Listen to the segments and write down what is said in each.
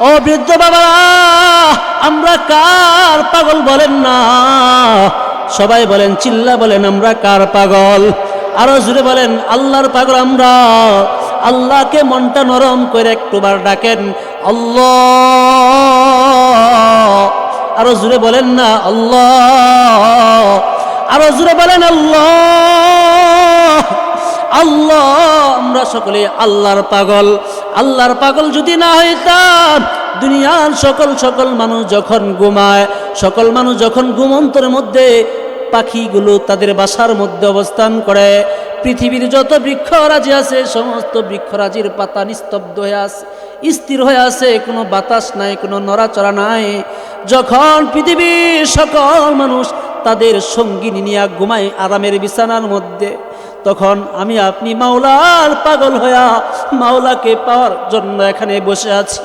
ও বৃদ্ধ বাবা, আমরা কার পাগল বলেন না? সবাই বলেন, চিল্লা বলেন, আমরা কার পাগল? আরো জোরে বলেন, আল্লাহর পাগল আমরা। আল্লাহকে মনটা নরম করে একটুবার ডাকেন, আল্লাহ। আরো জোরে বলেন না, আল্লাহ। আরো জোরে বলেন, আল্লাহ আল্লাহ। আমরা সকলে আল্লাহর পাগল। আল্লাহর পাগল যদি না হইতাম, দুনিয়ার সকল মানুষ যখন ঘুমায়, সকল মানুষ যখন ঘুমন্তরের মধ্যে, পাখিগুলো তাদের বাসার মধ্যে অবস্থান করে, পৃথিবীর যত বৃক্ষরাজি আছে সমস্ত বৃক্ষরাজির পাতা নিস্তব্ধ হয়ে আছে, স্থির হয়ে আছে, কোনো বাতাস নাই, কোনো নড়াচড়া নাই। যখন পৃথিবীর সকল মানুষ তাদের সঙ্গিনী নিয়ে ঘুমায় আরামের বিছানার মধ্যে, তখন আমি আপনি মাওলার পাগল হইয়া মাওলাকে পাওয়ার জন্য এখানে বসে আছি।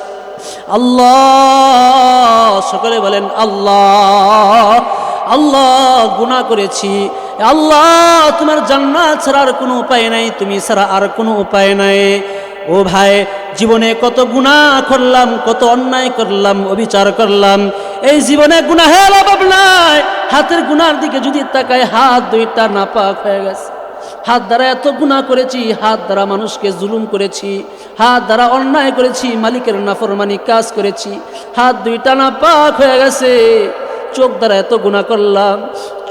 আল্লাহ, সকলে বলেন আল্লাহ। আল্লাহ, গুনাহ করেছি আল্লাহ, তোমার জান্নাত ছাড়া আর কোনো উপায় নাই, তুমি ছাড়া আর কোনো উপায় নাই। ও ভাই, জীবনে কত গুনাহ করলাম, কত অন্যায় করলাম, অবিচার করলাম। এই জীবনে গুনাহের অভাব নাই। হাতের গুনার দিকে যদি তাকায়, হাত দুইটা নাপাক হয়ে গেছে। হাত দ্বারা এত গুনাহ করেছি, হাত দ্বারা মানুষকে জুলুম করেছি, হাত দ্বারা অন্যায় করেছি, মালিকের নাফরমানি কাজ করেছি, হাত দুইটা নাপাক হয়ে গেছে। চোখ দ্বারা এত গুনাহ করলাম,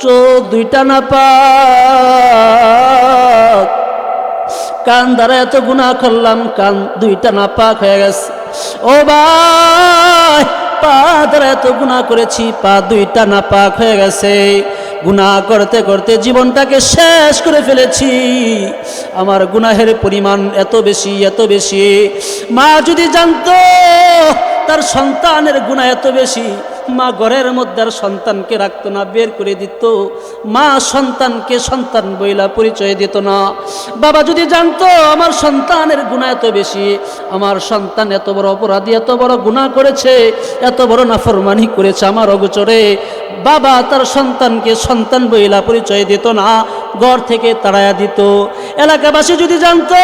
চোখ দুইটা নাপাক। কান দ্বারা এত গুনাহ করলাম, কান দুইটা নাপাক হয়ে গেছে। ও ভাই, পা দ্বারা এত গুনাহ করেছি, পা দুইটা নাপাক হয়ে গেছে। গুনাহ করতে করতে জীবনটাকে শেষ করে ফেলেছি। আমার গুনাহের পরিমাণ এত বেশি, এত বেশি। মা যদি জানতো তার সন্তানের গুনাহ এত বেশি, মা ঘরের মধ্যে আর সন্তানকে রাখতো না, বের করে দিত। মা সন্তানকে সন্তান বইলা পরিচয় দিত না। বাবা যদি জানতো আমার সন্তানের গুনাহ এত বেশি, আমার সন্তান এত বড় অপরাধী, এত বড় গুনাহ করেছে, এত বড় নাফরমানি করেছে আমার অগোচরে, বাবা তার সন্তানকে সন্তান বইলা পরিচয় দিত না, ঘর থেকে তাড়াইয়া দিত। এলাকাবাসী যদি জানতো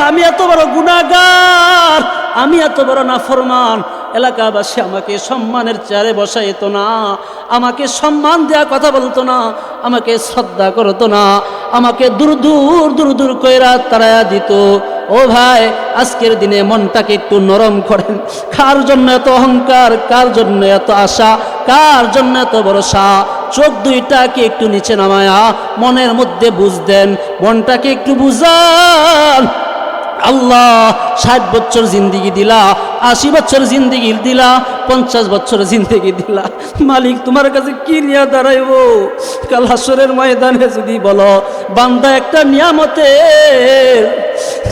আমি এত বড় গুনাহগার, আমি এত বড় নাফরমান, এলাকাবাসী আমাকে সম্মানের চেয়ারে বসাইতো না, আমাকে সম্মান দেয়া কথা বলতো না, আমাকে শ্রদ্ধা করতো না, আমাকে দূর দূর কইরা তাড়াইয়া দিত। ও ভাই, আজকের দিনে মনটাকে একটু নরম করেন। কার জন্য এত অহংকার, কার জন্য এত আশা, কার জন্য এত ভরসা? চোখ দুইটাকে একটু নিচে নামায়া মনের মধ্যে বুঝ দেন, মনটাকে একটু বুঝান। আল্লাহ 60 বছর জিন্দিগি দিলা, 80 বছর জিন্দিগি দিলা, 50 বছর জিন্দিগি দিলা, মালিক তোমার কাছে কি নিয়ে দাঁড়াইব? কাল হাসরের ময়দানে যদি বলো বান্দা একটা নিয়ামতের,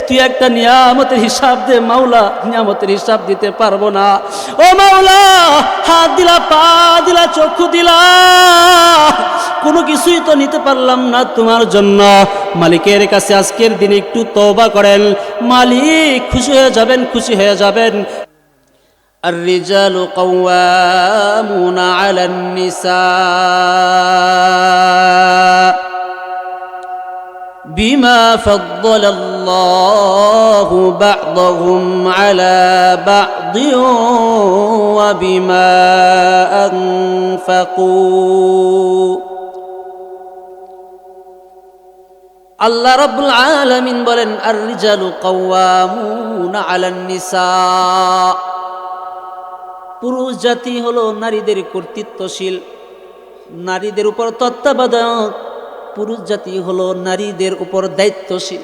তুই একটা নিয়ামতের হিসাব দে, মাওলা নিয়ামতের হিসাব দিতে পারবো না। ও মাওলা, হাত দিলা, পা দিলা, চক্ষু দিলা, কোনো কিছুই তো নিতে পারলাম না তোমার জন্য। মালিকের কাছে আজকের দিনে একটু তওবা করেন, মালিক খুশি হয়ে যাবেন, খুশি হয়ে যাবেন। الرجال قوامون على النساء بما فضل الله بعضهم على بعض وبما أنفقوا। আল্লাহ রাব্বুল আলামিন বলেন, আর রিজালু কাওয়ামুনা আলান নিসা, পুরুষ জাতি হলো নারীদের কর্তৃত্বশীল, নারীদের উপর তত্ত্বাবধায়ক। পুরুষ জাতি হলো নারীদের উপর দায়িত্বশীল।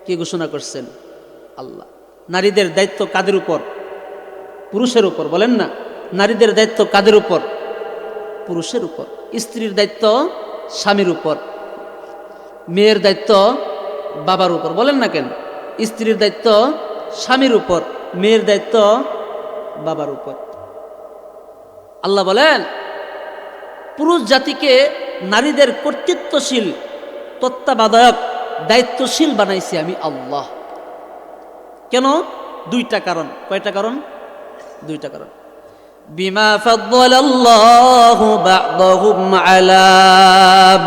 কি ঘোষণা করছেন? আল্লাহ। নারীদের দায়িত্ব কাদের উপর? পুরুষের উপর। বলেন না, নারীদের দায়িত্ব কাদের উপর? পুরুষের উপর। স্ত্রীর দায়িত্ব স্বামীর উপর, মেয়ের দায়িত্ব বাবার উপর। বলেন না কেন? স্ত্রীর দায়িত্ব স্বামীর উপর, মেয়ের দায়িত্ব বাবার উপর। আল্লাহ বলেন, পুরুষ জাতিকে নারীদের কর্তৃত্বশীল, তত্ত্বাবধায়ক, দায়িত্বশীল বানাইছি আমি আল্লাহ। কেন? দুইটা কারণ। কয়টা কারণ? দুইটা কারণ। বিমা ফাদ্দালাল্লাহু বা'দাহুম আলা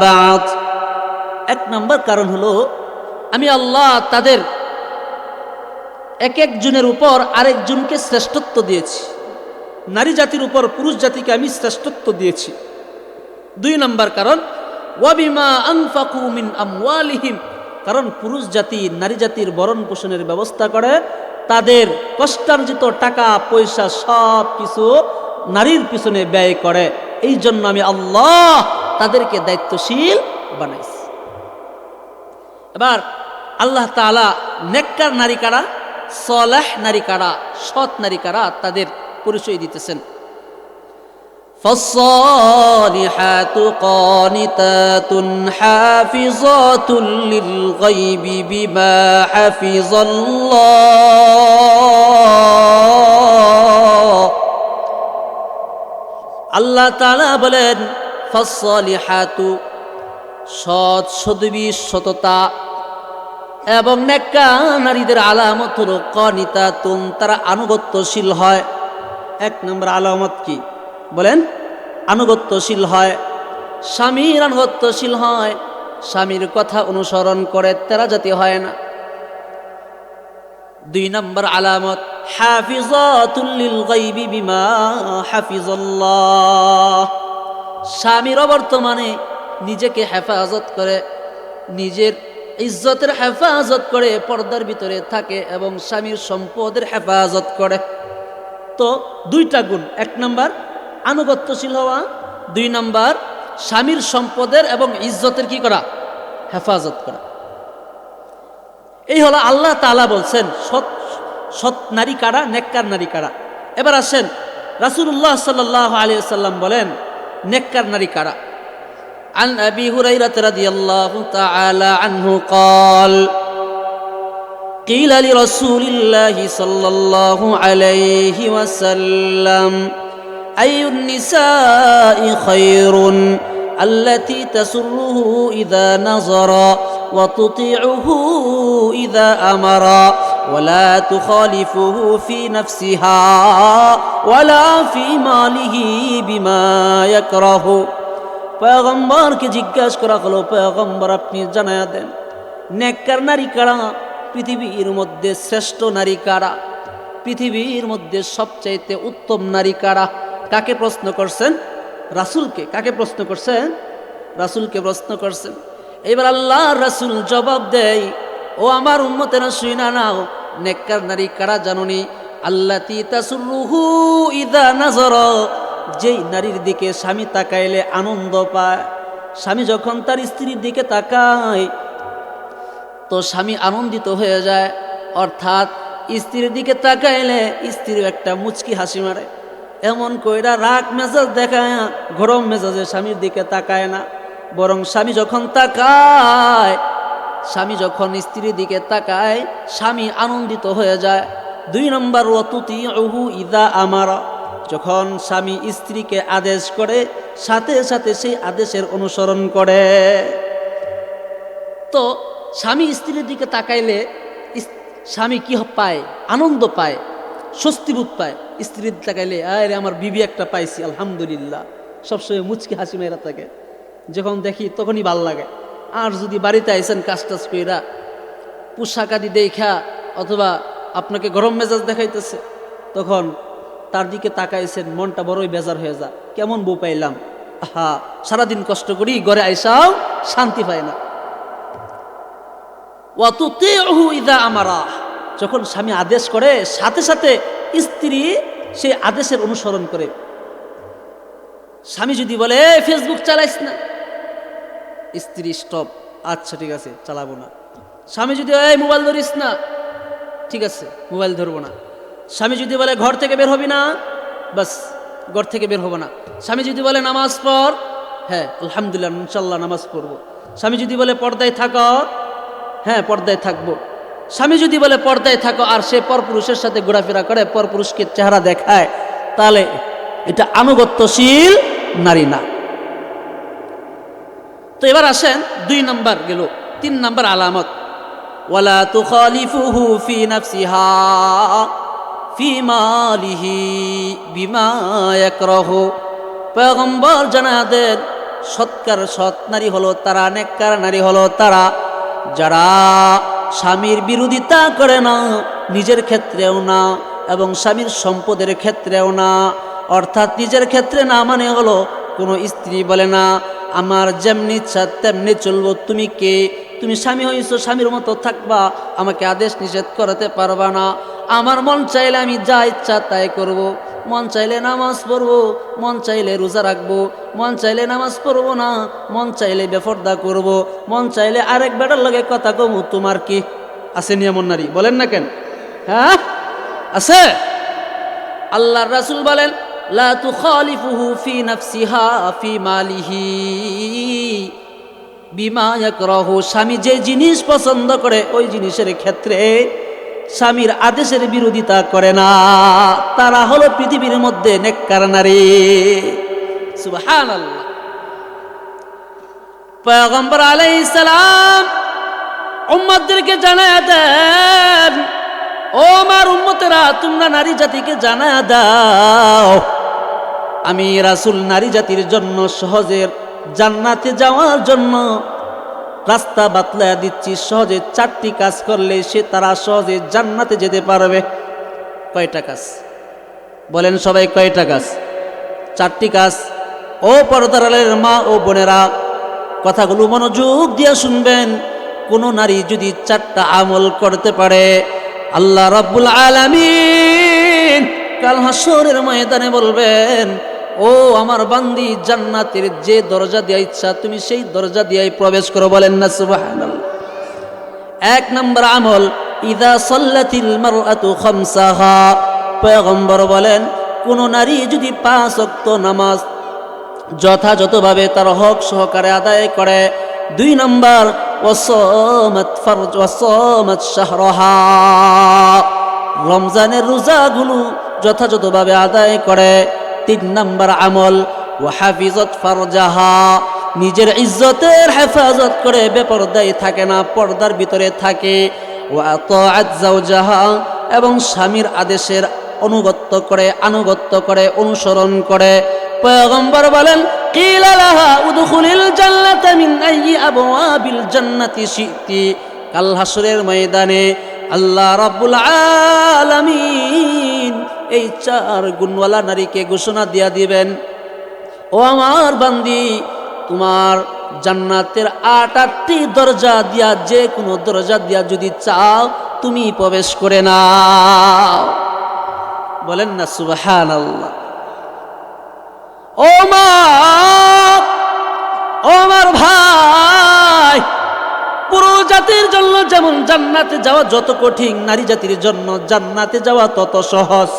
বা'দ। এক নম্বর কারণ হলো আমি আল্লাহ তাদের এক একজনের উপর আরেকজনকে শ্রেষ্ঠত্ব দিয়েছি। নারী জাতির উপর পুরুষ জাতিকে আমি শ্রেষ্ঠত্ব দিয়েছি। 2 নম্বর কারণ ওয়াবিমা আনফাকু মিন আমওয়ালিহিম, কারণ পুরুষ জাতি নারী জাতির ভরণ পোষণের ব্যবস্থা করে, তাদের কষ্টার্জিত টাকা পয়সা সব কিছু নারীর পিছনে ব্যয় করে। এই জন্য আমি আল্লাহ তাদেরকে দায়িত্বশীল বানাইছি। এবার আল্লাহ তাআলা নেককার নারী কারা, সালেহ নারী কারা, সৎ নারী কারা, তাদের পরিচয় দিতেছেন। ফাসসালিহাতু কানিতাতুন হাফিযাতুল লিল গায়বি বিমা হাফিজাল্লাহ। আল্লাহ তাআলা বলেন ফাসসালিহাতু, সৎ সদবী সততা এবং নেককার নারীদের আলামত হলো কানিতাতুন, তারা আনুগত্যশীল হয়। 1 নম্বর আলামত কি বলেন? আনুগত্যশীল হয়, স্বামীর আনুগত্যশীল হয়, স্বামীর কথা অনুসরণ করে, তেরা জাতি হয় না। 2 নম্বর আলামত হাফিজাতুল লিল গায়বি বিমা হাফিজাল্লাহ, স্বামীর অবর্তমানে নিজেকে হেফাজত করে, নিজের ইজ্জতের হেফাজত করে, পর্দার ভিতরে থাকে এবং স্বামীর সম্পদের হেফাজত করে। তো 2টা গুণ, 1 নম্বর আনুগত্যশীল হওয়া, 2 নম্বর স্বামীর সম্পদের এবং ইজ্জতের কি করা, হেফাজত করা। এই হলো আল্লাহ তাআলা বলছেন সৎ নারী কারা, নেককার নারী কারা। এবার আসেন রাসূলুল্লাহ সাল্লাল্লাহু আলাইহি ওয়াসাল্লাম বলেন নেককার নারী কারা। عن أبي هريرة رضي الله تعالى عنه قال قيل لرسول الله صلى الله عليه وسلم أي النساء خير التي تسره إذا نظر وتطيعه إذا أمر ولا تخالفه في نفسها ولا في ماله بما يكره। পয়গম্বরকে জিজ্ঞাসা করা হলো, পয়গম্বর আপনি জানায়া দেন নেককার নারী কারা, পৃথিবীর মধ্যে শ্রেষ্ঠ নারী কারা, পৃথিবীর মধ্যে সবচাইতে উত্তম নারী কারা? কাকে প্রশ্ন করছেন? রাসূলকে। কাকে প্রশ্ন করছেন? রাসূলকে প্রশ্ন করছেন। এবার আল্লাহর রাসূল জবাব দেয়, ও আমার উম্মতেরা শুইনা নাও, নেককার নারী কারা জানোনি? আল্লাতী তাসুরুহু ইযা নাযারা, যেই নারীর দিকে স্বামী তাকাইলে আনন্দ পায়। স্বামী যখন তার স্ত্রীর দিকে তাকায় তো স্বামী আনন্দিত হয়ে যায়, অর্থাৎ স্ত্রীর দিকে তাকাইলে স্ত্রীর একটা মুচকি হাসি মারে। এমন কইরা রাগ মেজাজ দেখায় গরম মেজাজে স্বামীর দিকে তাকায় না, বরং স্বামী যখন তাকায়, স্বামী যখন স্ত্রীর দিকে তাকায় স্বামী আনন্দিত হয়ে যায়। 2 নম্বর ওয়াতুতিউহু ইযা আমারা, যখন স্বামী স্ত্রীকে আদেশ করে সাথে সাথে সেই আদেশের অনুসরণ করে। তো স্বামী স্ত্রীর দিকে তাকাইলে স্বামী কি পায়? আনন্দ পায়, স্বস্তিবোধ পায়। স্ত্রীর তাকাইলে আরে আমার বিবি একটা পাইছি আলহামদুলিল্লাহ, সবসময় মুচকি হাসি মেরা থাকে, যখন দেখি তখনই ভাল লাগে। আর যদি বাড়িতে আইসেন কাজ টাজ কইরা পোশাক আদি দেখা অথবা আপনাকে গরম মেজাজ দেখাইতেছে, তখন তার দিকে তাকাইছেন মনটা বড়ই বেজার হয়ে যায়, কেমন বউ পাইলাম, আহা সারাদিন কষ্ট করি ঘরে আইসাও শান্তি পায় না। ওয়াতুতিউহু ইযা আমারা, যখন স্বামী আদেশ করে সাথে সাথে স্ত্রী সেই আদেশের অনুসরণ করে। স্বামী যদি বলে ফেসবুক চালাইস না, স্ত্রী স্টপ, আচ্ছা ঠিক আছে চালাবো না। স্বামী যদি মোবাইল ধরিস না, ঠিক আছে মোবাইল ধরবো না। স্বামী যদি বলে ঘর থেকে বের হবি না, বাস ঘর থেকে বের হবো না। স্বামী যদি বলে নামাজ পড়, হ্যাঁ আলহামদুলিল্লাহ ইনশাল্লাহ নামাজ পড়বো। স্বামী যদি বলে পর্দায় থাকো, হ্যাঁ পর্দায় থাকবো। স্বামী যদি বলে পর্দায় থাকো আর সে পরপুরুষের সাথে ঘোরাফেরা করে, পরপুরুষকে চেহারা দেখায়, তাহলে এটা আনুগত্যশীল নারী না। তো এবার আসেন 2 নম্বর গেল, 3 নম্বর আলামত ওয়ালা তুখালিফুহু ফি নাফসিহা ফি মালিহি বিমা ইয়াকরাহু। পয়গম্বর জানায়া দেন সৎ নারী হলো তারা, নেককার নারী হলো তারা যারা স্বামীর বিরোধিতা করে না, নিজের ক্ষেত্রেও না এবং স্বামীর সম্পদের ক্ষেত্রেও না। অর্থাৎ নিজের ক্ষেত্রে না মানে হলো কোনো স্ত্রী বলে না আমার যেমনি ইচ্ছা তেমনি চলবো, তুমি কে? তুমি স্বামী হইছো, স্বামীর মতো থাকবা, আমাকে আদেশ নিষেধ করাতে পারবা না। আমার মন চাইলে আমি যা ইচ্ছা তাই করব। মন চাইলে নামাজ পড়বো, মন চাইলে রোজা রাখবো, মন চাইলে নামাজ পড়বো না, মন চাইলে বেপরদা করব, মন চাইলে আরেক বেটার লগে কথা কমু। তোমার কি আছে নিয়মন নারী? বলেন না কেন? হ্যাঁ আছে। আল্লাহর রাসূল বলেন লা তুখালিফুহু ফি নাফসিহা ফি মালিহি বিমা ইয়াকরাহু। স্বামী যে জিনিস পছন্দ করে ওই জিনিসের ক্ষেত্রে স্বামীর আদেশের বিরোধিতা করে না, তারা হলো পৃথিবীর মধ্যে নেককার নারী। সুবহানাল্লাহ। পয়গম্বর আলাইহিস সালাম উম্মতদেরকে জানায়া দেন, ও আমার উম্মতেরা, তোমরা নারী জাতিকে জানায়া দাও আমি রাসূল নারী জাতির জন্য সহজের জান্নাতে যাওয়ার জন্য রাস্তা বাতলায়া দিচ্ছি। সহজে 4টি কাজ করলে তারা সহজে জান্নাতে যেতে পারবে। কয়টা কাজ বলেন সবাই? কয়টা কাজ? 4টি কাজ। ও পর্দার আড়ালের মা ও বোনেরা, কথাগুলো মনোযোগ দিয়ে শুনবেন। কোন নারী যদি 4টা আমল করতে পারে, আল্লাহ রাব্বুল আলামিন কাল হাসরের ময়দানে বলবেন, ও আমার বান্দি, জান্নাতের যে দরজা দিয়ে ইচ্ছা তুমি সেই দরজা দিয়েই প্রবেশ করো। বলেন না সুবহানাল্লাহ। 1 নম্বর আমল, ইযা সাল্লাতিল মারআতু খামসাহা। পয়গম্বর বলেন কোন নারী যদি 5 ওয়াক্ত নামাজ যথাযথভাবে তার হক সহকারে আদায় করে। 2 নম্বর, ওয়াসামাত শাহরাহা। রমজানের রোজাগুলো যথাযথভাবে আদায় করে। 3 নম্বর আমল, ওয়াহাফিজাত ফারজাহা। নিজের ইজ্জতের হেফাজত করে, বেপরদায় থাকে না, পর্দার ভিতরে থাকে। ওয়া আতাআত যাওজাহা, এবং স্বামীর আদেশের আনুগত্য করে, অনুসরণ করে। পয়গম্বর বলেন কিলা লাহা উদখুলিল জান্নাতা মিন আইয়ি আবওয়াবিল জান্নাতি শিতি। কাল হাসরের ময়দানে আল্লাহ রাব্বুল আলামিন এই 4 গুণওয়ালা নারীকে ঘোষণা দিয়া দিবেন, ও আমার বান্দি, তোমার জান্নাতের 8টি দরজা দিয়া যে কোনো দরজা দিয়া যদি চাও তুমি প্রবেশ করে নাও। বলেন না সুবহানাল্লাহ। ও মা, ও আমার ভাই, পুরো জাতির জন্য যেমন জান্নাতে যাওয়া যত কঠিন, নারী জাতির জন্য জান্নাতে যাওয়া তত সহজ।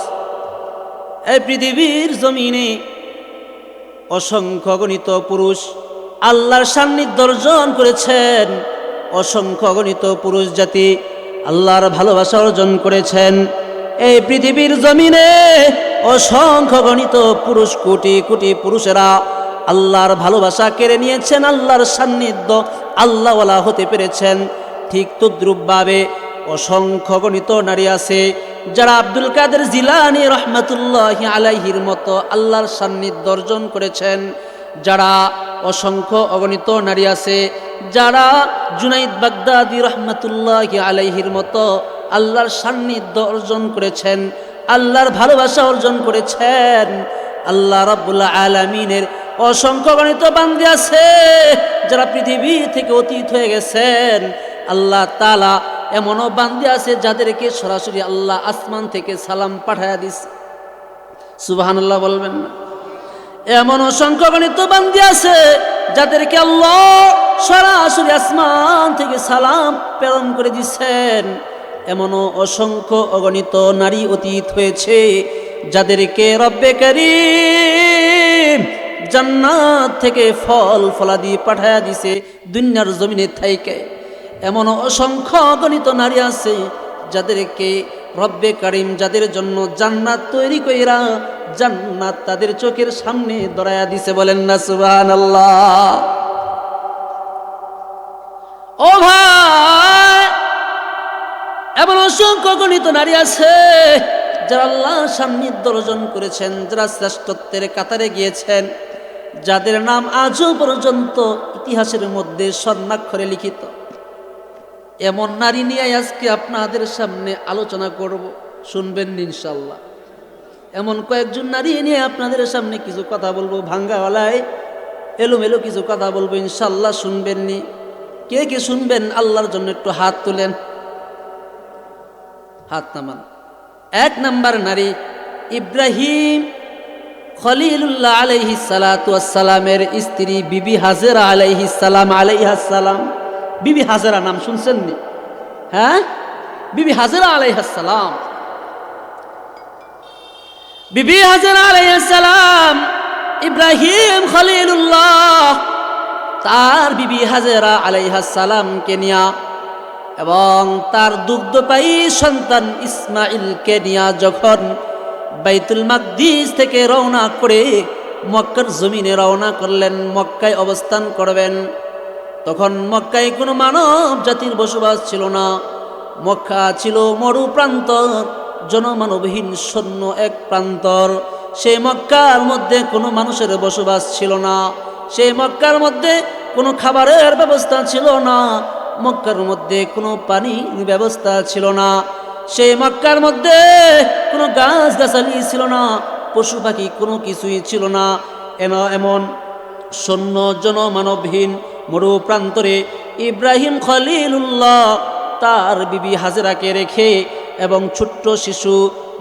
এই পৃথিবীর জমিনে অসংখ্য গণিত পুরুষ আল্লাহর সান্নিধ্য অর্জন করেছেন। অসংখ্য গণিত পুরুষ জাতি আল্লাহর ভালোবাসা অর্জন করেছেন। এই পৃথিবীর জমিনে অসংখ্য গণিত পুরুষ, কোটি কোটি পুরুষেরা আল্লাহর ভালোবাসা কেড়ে নিয়েছেন, আল্লাহর সান্নিধ্য আল্লাহওয়ালা হতে পেরেছেন। ঠিক তদ্রূপভাবে অসংখ্য গণিত নারী আছে যারা আব্দুল কাদের জিলানী রহমাতুল্লাহি আলাইহির মতো আল্লাহর সান্নিধ্য অর্জন করেছেন। যারা অসংখ্য অগণিত নারী আছে যারা জুনাইদ বাগদাদি রহমাতুল্লাহি আলাইহির মতো আল্লাহর সান্নিধ্য অর্জন করেছেন, আল্লাহর ভালোবাসা অর্জন করেছেন। আল্লাহ রাব্বুল আলামিনের অসংখ্য গণিত বান্দী আছে যারা পৃথিবী থেকে অতীত হয়ে গেছেন। আল্লাহ তাআলা এমনও বান্দী আছে যাদেরকে সরাসরি আল্লাহ আসমান থেকে সালাম পাঠায়া দিছে। সুবহানাল্লাহ বলবেন না? এমন অসংখ্য গণিত বান্দী আছে যাদেরকে আল্লাহ সরাসরি আসমান থেকে সালাম প্রেরণ করে দিচ্ছেন। এমনও অসংখ্য অগণিত নারী অতীত হয়েছে যাদেরকে রব্বে কারীম জান্নাত থেকে ফল ফলাদি পাঠায়া দিছে দুনিয়ার জমিনে থাইকে। এমন অসংখ্য অগণিত নারী আছে যাদেরকে রব্বে কারীম যাদের জন্য জান্নাত তৈরি কইরা জান্নাত তাদের চোখের সামনে ধরায়া দিছে। বলেন না সুবহানাল্লাহ। ও ভাই, এমন অসংখ্য গণিত নারী আছে যারা আল্লাহর সান্নিধ্য অর্জন করেছেন, যারা শ্রেষ্ঠত্বের কাতারে গিয়েছেন, যাদের নাম আজও পর্যন্ত ইতিহাসের মধ্যে স্বর্ণাক্ষরে লিখিত। এমন নারী নিয়ে আজকে আপনাদের সামনে আলোচনা করব, শুনবেন ইনশাল্লাহ। এমন কয়েকজন নারী নিয়ে আপনাদের সামনে কিছু কথা বলবো, ভাঙ্গাওয়ালায় এলোমেলো কিছু কথা বলবো, ইনশাল্লাহ শুনবেন নি। কে কে শুনবেন আল্লাহর জন্য একটু হাত তুলেন, হাত নামান। এক নাম্বার নারী ইব্রাহিম খলিলুল্লাহ আলাইহিস সালাতু ওয়াস সালামের স্ত্রী বিবি হাজেরা আলাইহিস সালাম আলাইহাস-সালাম। বিবি হাজেরা নাম শুনছেন নি? হ্যাঁ, বিবি হাজেরা আলাইহাস-সালাম। বিবি হাজেরা আলাইহাস-সালাম ইব্রাহিম খলিলুল্লাহ তার বিবি হাজেরা আলাইহাস-সালামকে নিয়া এবং তার দুগ্ধপায়ী সন্তান ইসমাইলকে নিয়া যখন বাইতুল মাকদিস থেকে রওনা করে মক্কার জমিনে রওনা করলেন, মক্কায় অবস্থান করবেন, তখন মক্কায় কোনো মানব জাতির বসবাস ছিল না। মক্কা ছিল মরু প্রান্তর, জনমানবহীন শূন্য এক প্রান্তর। সেই মক্কার মধ্যে কোনো মানুষের বসবাস ছিল না। সেই মক্কার মধ্যে কোনো খাবারের ব্যবস্থা ছিল না। মক্কার মধ্যে কোনো পানির ব্যবস্থা ছিল না। সেই মক্কার মধ্যে কোনো গাছ গাছালি ছিল না, পশু পাখি কোনো কিছুই ছিল না। এমন শূন্য জনমানবহীন মরু প্রান্তরে ইব্রাহিম খলিলুল্লাহ তার বিবি হাজেরাকে রেখে এবং ছোট্ট শিশু,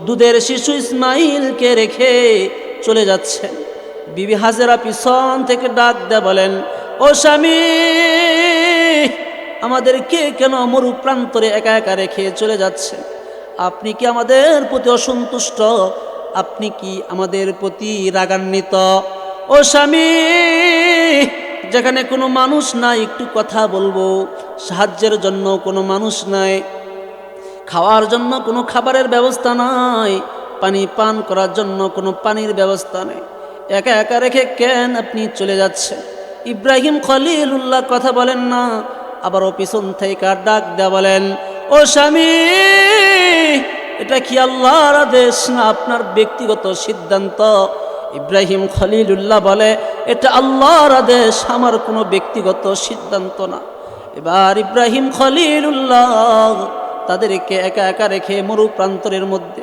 দুধের শিশু ইসমাইলকে রেখে চলে যাচ্ছেন। বিবি হাজেরা পিছন থেকে ডাক দেয়া বলেন, ও স্বামী, আমাদেরকে কেন মরু প্রান্তরে একা একা রেখে চলে যাচ্ছেন? আপনি কি আমাদের প্রতি অসন্তুষ্ট? আপনি কি আমাদের প্রতি রাগান্বিত? ও স্বামী, যেখানে কোনো মানুষ নাই, একটু কথা বলবো, সাহায্যের জন্য কোনো মানুষ নাই, খাওয়ার জন্য কোনো খাবারের ব্যবস্থা নাই, পানি পান করার জন্য কোনো পানির ব্যবস্থা নেই, একা একা রেখে কেন আপনি চলে যাচ্ছেন? ইব্রাহিম খলিলুল্লাহ কথা বলেন না, আবারও পিছন থেকে ডাক দেয়া বলেন, ও স্বামী, এটা কি আল্লাহর আদেশ না আপনার ব্যক্তিগত সিদ্ধান্ত? ইব্রাহিম খলিলুল্লাহ বলে, এটা আল্লাহর আদেশ, আমার কোনো ব্যক্তিগত সিদ্ধান্ত না। এবার ইব্রাহিম খলিলুল্লাহ তাদেরকে একা একা রেখে মরু প্রান্তরের মধ্যে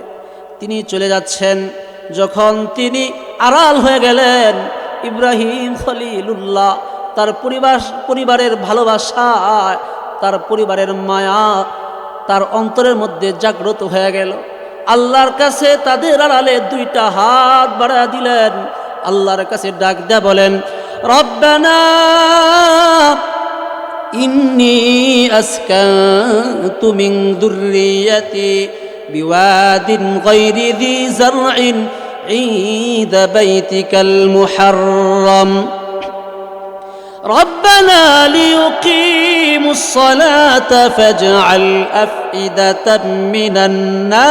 তিনি চলে যাচ্ছেন। যখন তিনি আড়াল হয়ে গেলেন, ইব্রাহিম খলিলুল্লাহ তার পরিবারের ভালোবাসা, তার পরিবারের মায়া তার অন্তরের মধ্যে জাগ্রত হয়ে গেল। আল্লাহর কাছে তাদের আড়ালে দুইটা হাত বাড়ায় দিলেন, আল্লাহর কাছে ডাক দেয়া বলেন, রব্বানা ইন্নী আসকানতু মিন যুররিয়াতি বিওয়াদিন গায়রি যী যারইন ইনদা বাইতিকাল মুহাররম ربنا ليقيموا الصلاة فاجعل أفئدة من الناس।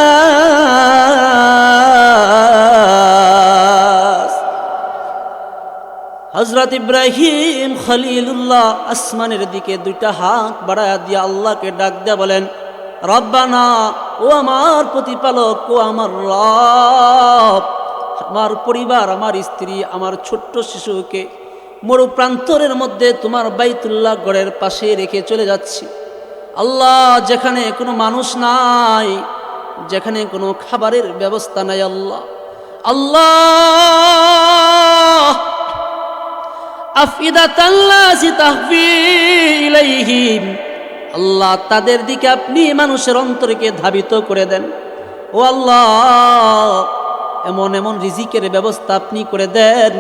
হযরত ইব্রাহিম খলিলুল্লাহ আসমানের দিকে দুইটা হাত বাড়ায়া দিয়ে আল্লাহকে ডাক দেয়া বলেন, রব্বানা, ও আমার প্রতিপালক, ও আমার রব, আমার পরিবার, আমার স্ত্রী, আমার ছোট্ট শিশুকে মরু প্রান্তরের মধ্যে তোমার বাইতুল্লাহ গড়ের পাশে রেখে চলে যাচ্ছি। আল্লাহ, যেখানে কোনো মানুষ নাই, যেখানে কোনো খাবারের ব্যবস্থা নাই, আল্লাহ আল্লাহ আফইদাতান নাসি তাহফি ইলাইহিম, আল্লাহ তাদের দিকে আপনি মানুষের অন্তরকে ধাবিত করে দেন। ও আল্লাহ, এমন এমন রিজিকের ব্যবস্থা আপনি করে দেন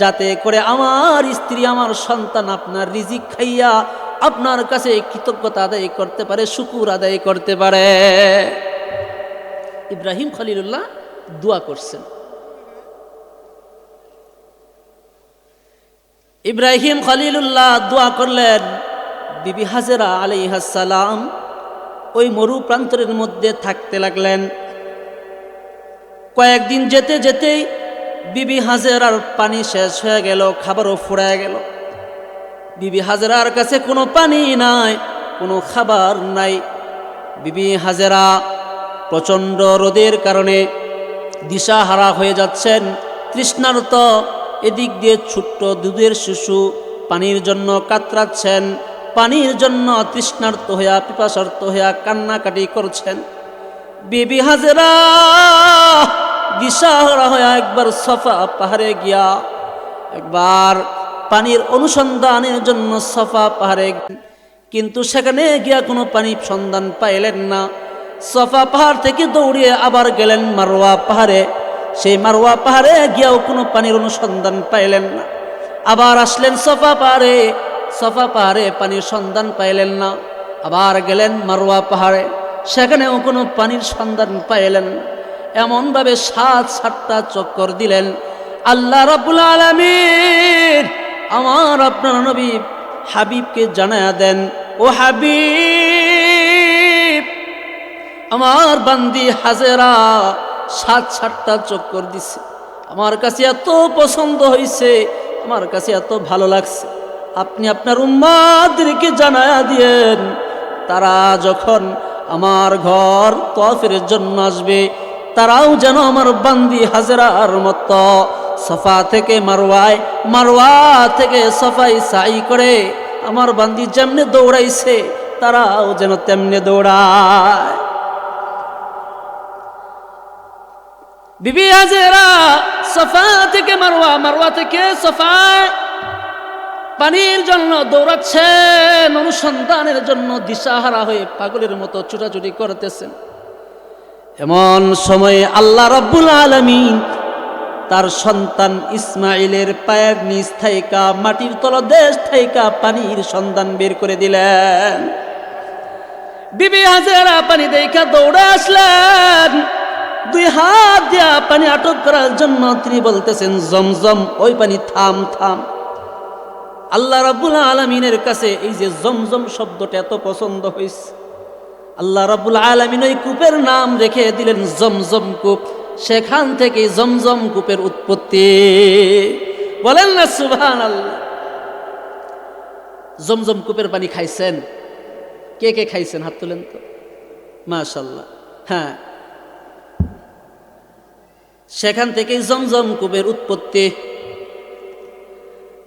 যাতে করে আমার স্ত্রী, আমার সন্তান আপনার রিজিক খাইয়া আপনার কাছে কৃতজ্ঞতা আদায় করতে পারে, শুকুর আদায় করতে পারে। ইব্রাহিম খলিলুল্লাহ দোয়া করছেন। ইব্রাহিম খলিলুল্লাহ দোয়া করলেন, বিবি হাজেরা আলাইহাস-সালাম ওই মরু প্রান্তরের মধ্যে থাকতে লাগলেন। কয়েকদিন যেতে যেতেই বিবি হাজেরার পানি শেষ হয়ে গেল, খাবারও ফুরায় গেল। বিবি হাজেরার কাছে কোনো পানি নাই, কোনো খাবার নাই। বিবি হাজেরা প্রচণ্ড রোদের কারণে দিশাহারা হয়ে যাচ্ছেন, তৃষ্ণার্ত। এদিক দিয়ে ছোট্ট দুধের শিশু পানির জন্য কাতরাচ্ছেন, পানির জন্য তৃষ্ণার্ত হইয়া পিপাসার্ত হইয়া কান্নাকাটি করছেন। বিবি হাজেরা দিশাহারা হইয়া একবার সফা পাহাড়ে গিয়া একবার পানির অনুসন্ধানের জন্য সফা পাহাড়ে, কিন্তু সেখানে গিয়া কোনো পানির সন্ধান পাইলেন না। সফা পাহাড় থেকে দৌড়িয়ে আবার গেলেন মারওয়া পাহাড়ে, সেই মারওয়া পাহাড়ে গিয়াও কোনো পানির অনুসন্ধান পাইলেন না। আবার আসলেন সফা পাহাড়ে, সফা পাহাড়ে পানির সন্ধান পাইলেন না। আবার গেলেন মারওয়া পাহাড়ে, সেখানেও কোনো পানির সন্ধান পাইলেন না। এমনভাবে 7-7টা চক্কর দিলেন। আল্লাহ রাব্বুল আলামিন আমার আপনার নবী হাবিবকে জানায়া দেন, ও হাবিব, আমার বান্দি হাজেরা 7-7টা চক্কর দিছে, আমার কাছে এত পছন্দ হয়েছে, আমার কাছে এত ভালো লাগছে, আপনি আপনার উম্মাদেরকে জানায়া দিয়েন, তারা যখন আমার ঘর তওয়াফের জন্য আসবে তারাও যেন আমার বান্দি হাজেরার মতো সফা থেকে মারওয়ায়, মারওয়া থেকে সফাই সাই করে আমার বান্দি যেমনে দৌড়াইছে তারাও যেন তেমনে দৌড়ায়। বিবি হাজেরা সফা থেকে মারওয়া, মারওয়া থেকে সফায় পানির জন্য দৌড়াচ্ছেন, অনুসন্ধানের জন্য দিশাহারা হয়ে পাগলের মতো ছুটাছুটি করতেছেন। এমন সময়ে আল্লাহ রাব্বুল আলামিন তার সন্তান ইসমাইলের পায়ের নিচ থাইকা মাটির তলদেশ থাইকা পানির সন্ধান বের করে দিলেন। বিবি হাজেরা পানি দেখা দৌড়ে আসলেন, 2 হাত দিয়া পানি আটক করার জন্য তিনি বলতেছেন, জমজম, ওই পানি থাম থাম। আল্লাহ রাব্বুল আলামিনের কাছে এই যে জমজম শব্দটা এত পছন্দ হয়েছে, আল্লাহ রাব্বুল আলামিন ওই কূপের নাম রেখে দিলেন জমজম কূপ। সেখান থেকে জমজম কূপের উৎপত্তি। বলেন না সুবহানাল্লাহ। জমজম কূপের পানি খাইছেন? কে কে খাইছেন হাত তুলেন তো, মাশাআল্লাহ। হ্যাঁ, সেখান থেকে জমজম কূপের উৎপত্তি।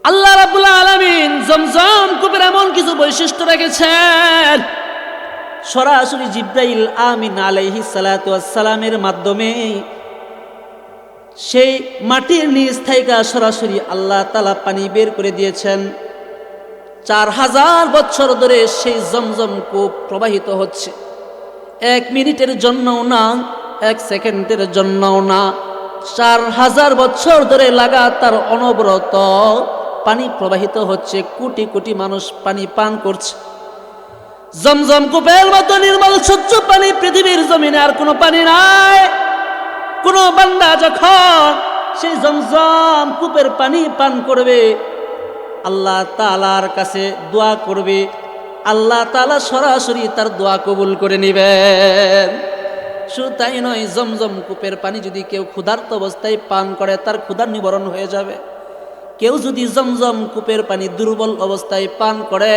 আল্লাহ রাব্বুল আলামিন জমজম কূপের এমন কিছু বৈশিষ্ট্য রেখেছেন, সরাসরি জিব্রাইল আমিন আলাইহিস সালাতু ওয়াস সালামের মাধ্যমে সেই মাটির নিচ থেকে সরাসরি আল্লাহ তাআলা পানি বের করে দিয়েছেন। 4000 বছর ধরে সেই জমজম কূপ প্রবাহিত হচ্ছে। 1 মিনিটের জন্যও না, 1 সেকেন্ডের জন্যও না, 4000 বছর ধরে লাগাতার অনবরত পানি প্রবাহিত হচ্ছে। কোটি কোটি মানুষ পানি পান করছে। জমজম কূপের মতো নির্মল স্বচ্ছ পানি পৃথিবীর জমিনে আর কোনো পানি নাই। কোন বান্দা যখন সেই জমজম কূপের পানি পান করবে, আল্লাহ তাআলার কাছে দোয়া করবে, আল্লাহ তাআলা সরাসরি তার দোয়া কবুল করে নেবেন। শুধু তাই নয়, জমজম কূপের পানি যদি কেউ ক্ষুধার্ত অবস্থায় পান করে তার ক্ষুধার নিবারণ হয়ে যাবে। কেউ যদি জমজম কূপের পানি দুর্বল অবস্থায় পান করে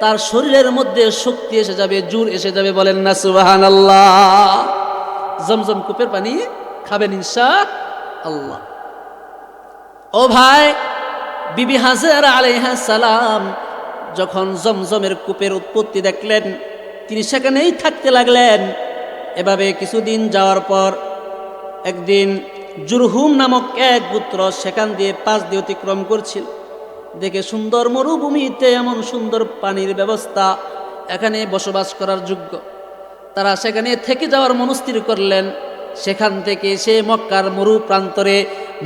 তার শরীরের মধ্যে শক্তি এসে যাবে, জোর এসে যাবে। বলেন না সুবহানাল্লাহ। জমজম কূপের পানি খাবেন ইনশাআল্লাহ। ও ভাই, বিবি হাজেরা আলাইহিস সালাম যখন জমজমের কূপের উৎপত্তি দেখলেন, তিনি সেখানেই থাকতে লাগলেন। এভাবে কিছুদিন যাওয়ার পর একদিন জুরহুম নামক এক পুত্র সেখান দিয়ে পাশ দিয়ে অতিক্রম করছিল। দেখে সুন্দর মরুভূমিতে এমন সুন্দর পানির ব্যবস্থা, এখানে বসবাস করার যোগ্য। তারা সেখানে থেকে যাওয়ার মনস্থির করলেন। সেখান থেকে সে মক্কার মরু প্রান্তরে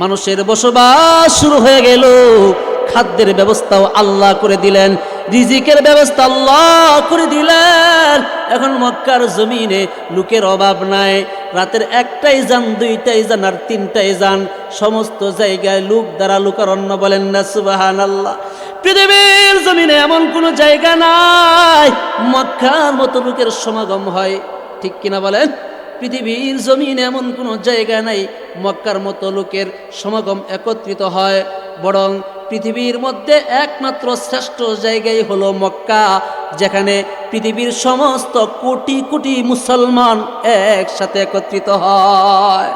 মানুষের বসবাস শুরু হয়ে গেল। খাদ্যের ব্যবস্থাও আল্লাহ করে দিলেন, রিজিকের ব্যবস্থা আল্লাহ করে দিলেন। এখন মক্কার জমিনে লোকের অভাব নাই। রাতের 1টাই যান, 2টাই যান আর 3টাই যান, সমস্ত জায়গায় লোক দ্বারা লোকারণ্য। বলেন না সুবহানাল্লাহ। পৃথিবীর জমিনে এমন কোনো জায়গা নাই মক্কার মতো লোকের সমাগম হয়, ঠিক কিনা বলেন? পৃথিবীর জমিনে এমন কোনো জায়গা নাই মক্কার মতো লোকের সমাগম একত্রিত হয়। বরং পৃথিবীর মধ্যে একমাত্র শ্রেষ্ঠ জায়গাই হলো মক্কা, যেখানে পৃথিবীর সমস্ত কোটি কোটি মুসলমান একসাথে একত্রিত হয়।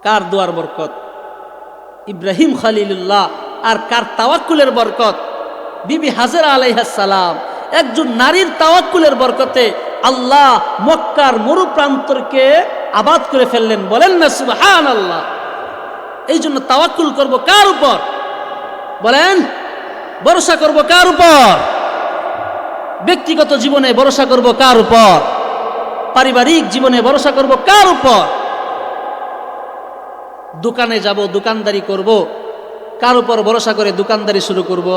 কার দুয়ার বরকত? ইব্রাহিম খলিলুল্লাহ। আর কার তাওয়াক্কুলের বরকত? বিবি হাজেরা আলাইহিস সালাম একজন নারীর তাওয়াক্কুলের বরকতে আল্লাহ মক্কার মরু প্রান্তরকে আবাদ করে ফেললেন। বলেন না সুবহানাল্লাহ। এই জন্য তাওয়াক্কুল করব কার উপর? বলেন, ভরসা করব কার উপর? ব্যক্তিগত জীবনে ভরসা করব কার উপর? পারিবারিক জীবনে ভরসা করব কার উপর? দোকানে যাব, দোকানদারি করব, কার উপর ভরসা করে দোকানদারি শুরু করব?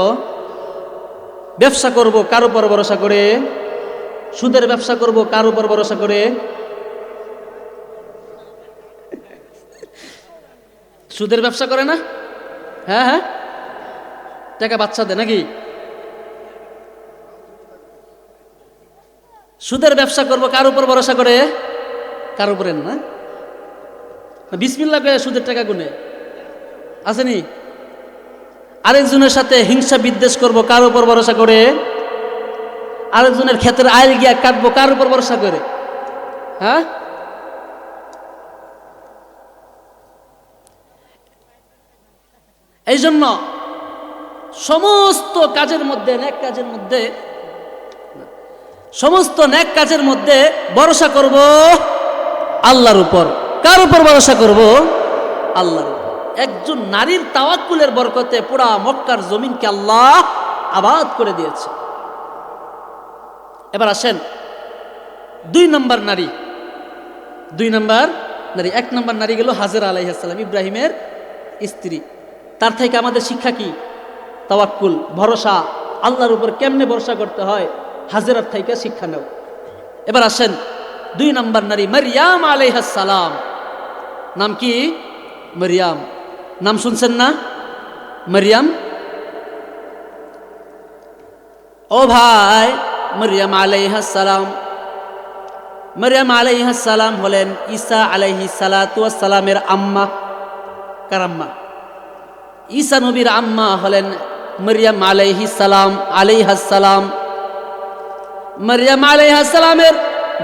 ব্যবসা করব কার উপর ভরসা করে? সুদের ব্যবসা করব কার উপর ভরসা করে? সুদের ব্যবসা করে না? হ্যাঁ হ্যাঁ, টাকা বাচ্চা দেয় নাকি? সুদের ব্যবসা করব কার উপর ভরসা করে? কার উপরে না? বিসমিল্লাহ করে সুদের টাকা গুনে আসেনি? আরেকজনের সাথে হিংসা বিদ্বেষ করব কার উপর ভরসা করে? আরেকজনের ক্ষেতের আইল গিয়া কাটবো কার উপর ভরসা করে? হ্যাঁ, এই জন্য সমস্ত কাজের মধ্যে, নেক কাজের মধ্যে, সমস্ত নেক কাজের মধ্যে ভরসা করব আল্লাহর উপর। কার উপর ভরসা করব? আল্লাহর উপর। একজন নারীর তাওয়াক্কুলের বরকতে পুরা মক্কার জমিনকে আল্লাহ আবাদ করে দিয়েছে। এবার আসেন 2 নম্বর নারী। 2 নম্বর নারী, 1 নম্বর নারী গেল হাজেরা আলাইহিস সালাম, ইব্রাহিমের স্ত্রী। তার থেকে আমাদের শিক্ষা কি? তাওয়াক্কুল, ভরসা আল্লাহর উপর কেমনে ভরসা করতে হয়, হাজেরার থেকে শিক্ষা নাও। এবার আসেন 2 নম্বর নারী মারইয়াম আলাইহিস সালাম। নাম কি? মারইয়াম। নাম শুনছেন না? মারইয়াম। ও ভাই, মারইয়াম আলাইহিস সালাম, মারইয়াম আলাইহিস সালাম হলেন ঈসা আলাইহিস সালাতু ওয়াস সালামের আম্মা। কার আম্মা? ঈসা নবীর আম্মা হলেন মারইয়াম আলাইহিস সালাম, আলাইহাস সালাম। মারইয়াম আলাইহিস সালামের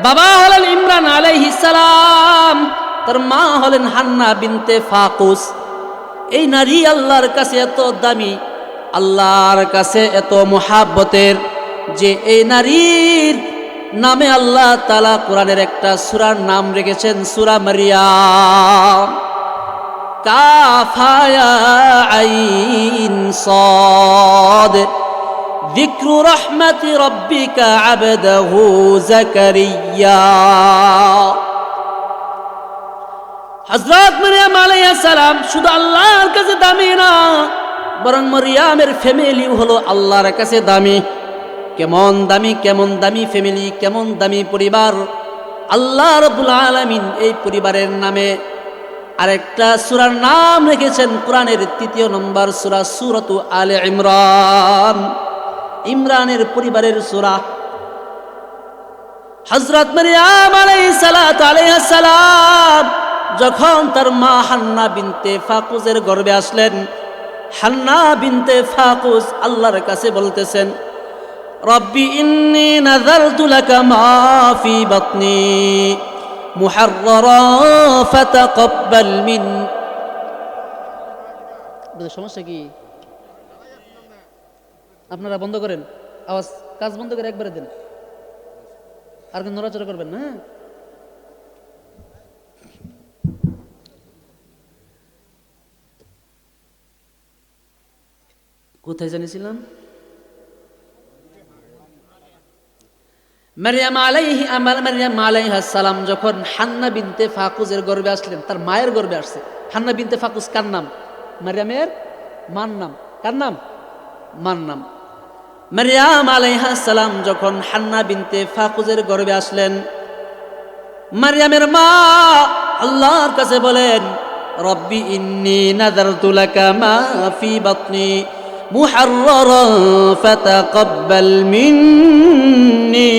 বাবা হলেন ইমরান আলাইহিস সালাম, তার মা হলেন হান্না বিনতে ফাকুস। এই নারী আল্লাহর কাছে এত দামি, আল্লাহর কাছে এত মুহাব্বতের, যে এই নারীর নামে আল্লাহ তাআলা কোরআনের একটা সূরার নাম রেখেছেন, সূরা মারইয়াম। কাফ হা আইন সাদ, যিকরু রাহমাতি রাব্বিকা আবদাহু যাকারিয়া। হযরত মারইয়াম আলাইহিস সালাম শুধু আল্লাহর কাছে দামি না, বরং মারইয়ামের ফ্যামিলিও হলো আল্লাহর কাছে দামি। কেমন দামি, কেমন দামি ফ্যামিলি, কেমন দামি পরিবার! আল্লাহ রাব্বুল আলামিন এই পরিবারের নামে আরেকটা সূরার নাম রেখেছেন, কোরআনের 3 নম্বর সূরা, সূরাতু আলে ইমরান। ইমরানের পরিবারের সূরা। হযরত মারইয়াম আলাইহিস সালাম যখন তার মা হান্না বিনতে ফাকুসের গর্ভে আসলেন, হান্না বিনতে ফাকুস আল্লাহর কাছে বলতেছেন, রব্বি ইন্নী নাযারতু লাকা মা ফি বাতনি মুহাররারা ফাতাকাব্বাল মিন। সমস্যা কি? আপনারা বন্ধ করেন আওয়াজ, কাজ বন্ধ করে একবারে দেন, আর কেন নড়াচড়া করবেন না। কোথায় জানিয়েছিলাম? মারইয়াম আলাইহিস সালাম যখন হান্না বিনতে ফাকুসের গর্ভে আসলেন, তার মায়ের গর্ভে আসছে। হান্না বিনতে ফাকুস কার নাম? মারইয়ামের মার নাম। কার নাম? মার নাম। মারইয়াম আলাইহিস সালাম যখন হান্না বিনতে ফাকুসের গর্ভে আসলেন, মারইয়ামের মা আল্লাহর কাছে বলেন, রব্বি ইন্নী নাযারতু লাকা মা ফি বাতনি মুহাররারা ফাতাকাব্বাল মিন্নি।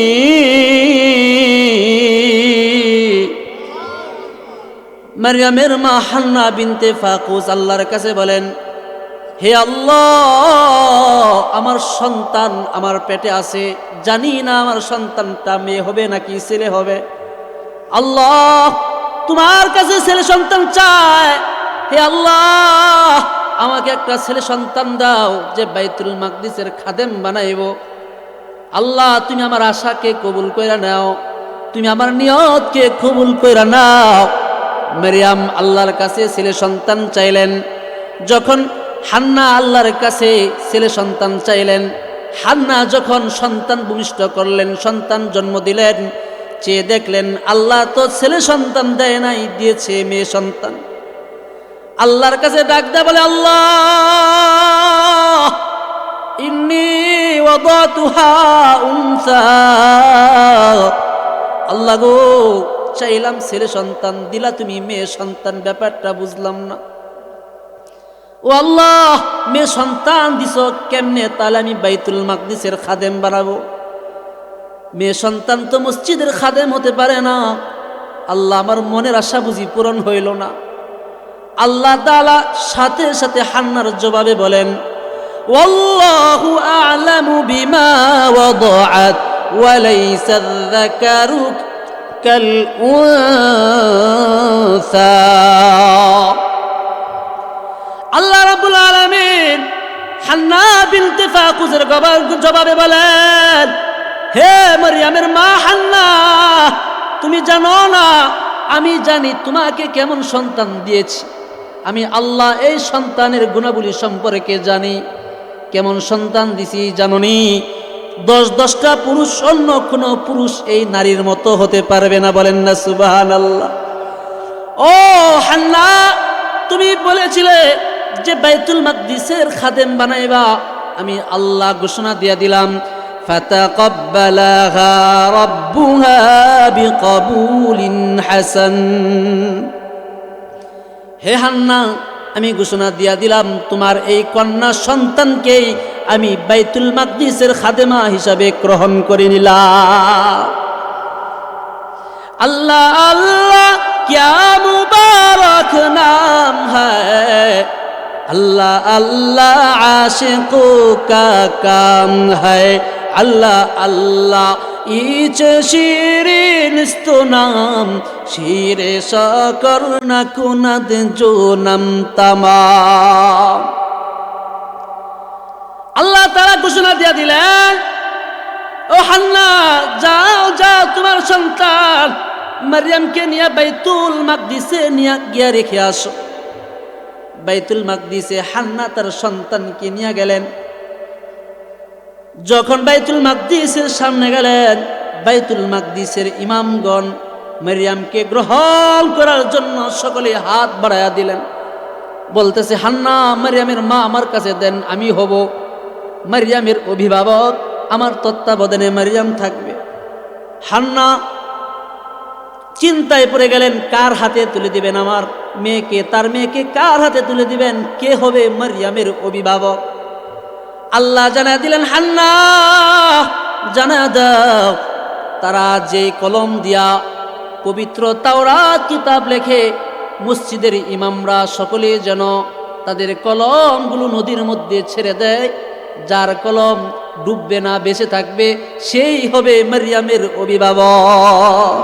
মারইয়ামের মা হান্না বিনতে ফাকুস আল্লাহর কাছে বলেন, হে আল্লাহ, আমার সন্তান আমার পেটে আছে, জানি না আমার সন্তানটা মেয়ে হবে নাকি ছেলে হবে। আল্লাহ, তোমার কাছে ছেলে সন্তান চায়। হে আল্লাহ, আমাকে একটা ছেলে সন্তান দাও যে বাইতুল মাকদিসের খাদেম বানাইব। আল্লাহ তুমি আমার আশাকে কবুল কইরা নাও, তুমি আমার নিয়তকে কবুল কইরা নাও। মারিয়াম আল্লাহর কাছে ছেলে সন্তান চাইলেন। যখন হান্না আল্লাহর কাছে ছেলে সন্তান চাইলেন, হান্না যখন সন্তান ভূমিষ্ঠ করলেন, সন্তান জন্ম দিলেন, চেয়ে দেখলেন আল্লাহ তো ছেলে সন্তান দেয় নাই, দিয়েছে মেয়ে সন্তান। আল্লাহর কাছে ডাক দেয় বলে, আল্লাহ ইন্নী ওয়াদাতুহা উনসা, আল্লাহ গো চাইলাম ছেলে সন্তান, দিলা তুমি মেয়ে সন্তান, ব্যাপারটা বুঝলাম না। ও আল্লাহ মেয়ে সন্তান দিছ কেমনে, তাহলে আমি বাইতুল মাকদিসের খাদেম বানাবো। মেয়ে সন্তান তো মসজিদের খাদেম হতে পারে না। আল্লাহ আমার মনের আশা বুঝি পূরণ হইল না। আল্লাহ তাআলা সাথে সাথে হান্নার জবাবে বলেন, ওয়াল্লাহু আ'লামু বিমা ওয়াদাআত ওয়া লাইসা আয-যাকারু কাল উনসা। আল্লাহ রাব্বুল আলামিন হান্না বিনতে ফাকুজের জবাবে বলেন, হে মারইয়ামের মা হান্না, তুমি জানো না আমি জানি তোমাকে কেমন সন্তান দিয়েছি। আমি আল্লাহ এই সন্তানের গুণাবলী সম্পর্কে জানি। কেমন সন্তান দিছি জাননি? 10-10টা পুরুষ, অন্য কোনো পুরুষ এই নারীর মতো হতে পারবে না। বলেন না সুবহানাল্লাহ। ও হান্না, তুমি বলেছিলে যে বাইতুল মাকদিসের খাদেম বানাইবা, আমি আল্লাহ ঘোষণা দিয়ে দিলাম, ফাতাকাব্বালাহা রাব্বুহা বিকবুলিন হাসান। হে হান্না, আমি ঘোষণা দিয়া দিলাম তোমার এই কন্যা সন্তানকেই আমি বাইতুল মাকদিসের খাদেমা হিসাবে গ্রহণ করে নিলাম। আল্লাহ আল্লাহ क्या मुबारक नाम है, अल्लाह अल्लाह आशिकों का काम है, अल्लाह अल्लाह इच शीरीन स्तो नाम शीरे शकर न कुनद जो नम तमाम। আল্লাহ তাআলা ঘোষণা দিয়ে দিলেন, ও হান্না যাও যাও, তোমার সন্তান মারইয়ামকে নিয়ে বাইতুল মাকদিসে নিয়ে গিয়ে রেখে আসো। বাইতুল মাকদিসে হান্না তার সন্তানকে নিয়ে গেলেন। যখন বাইতুল মাকদিসের সামনে গেলেন, বাইতুল মাকদিসের ইমামগণ মারইয়ামকে গ্রহণ করার জন্য সকলে হাত বাড়ায়া দিলেন। বলতেছে, হান্না মারইয়ামের মা আমার কাছে দেন, আমি হব মারইয়ামের অভিভাবক, আমার তত্ত্বাবধানে মারইয়াম থাকবে। হান্না চিন্তায় পড়ে গেলেন, কার হাতে তুলে দিবেন আমার মেয়েকে, তার মেয়েকে কার হাতে তুলে দিবেন, কে হবে মারইয়ামের অভিভাবক? আল্লাহ জানা দিলেন, হান্না জানা দাও, তারা যে কলম দিয়া পবিত্র তাওরাত কিতাব লেখে, মসজিদের ইমামরা সকলে যেন তাদের কলমগুলো নদীর মধ্যে ছেড়ে দেয়। যার কলম ডুববে না, বেঁচে থাকবে, সেই হবে মারইয়ামের অভিভাবক।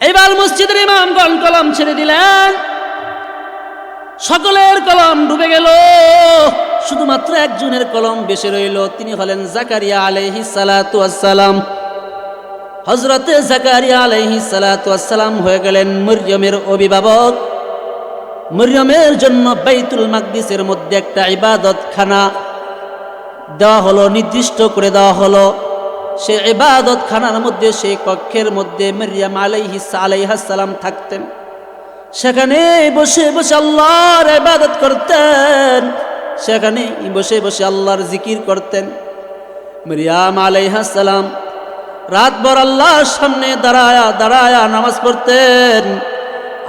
এবার মসজিদের ইমামগণ কলম ছেড়ে দিলেন, সকলের কলম ডুবে গেল, শুধুমাত্র একজনের কলম বেঁচে রইল। তিনি হলেন জাকারিয়া আলাইহিস সালাতু ওয়াস সালাম। হযরতে জাকারিয়া আলাইহিস সালাতু ওয়াস সালাম হয়ে গেলেন মরিয়মের অভিভাবক। মরিয়মের জন্য বাইতুল মাকদিসের মধ্যে একটা ইবাদতখানা দেওয়া হলো, নির্দিষ্ট করে দেওয়া হলো। সে ইবাদতখানার মধ্যে, সেই কক্ষের মধ্যে মারইয়াম আলাইহিস সালাম থাকতেন। সেখানে বসে বসে আল্লাহর ইবাদত করতেন, সেখানে বসে বসে আল্লাহর জিকির করতেন। মারইয়াম আলাইহিস সালাম রাতভর আল্লাহর সামনে দাঁড়ায়া দাঁড়ায়া নামাজ পড়তেন,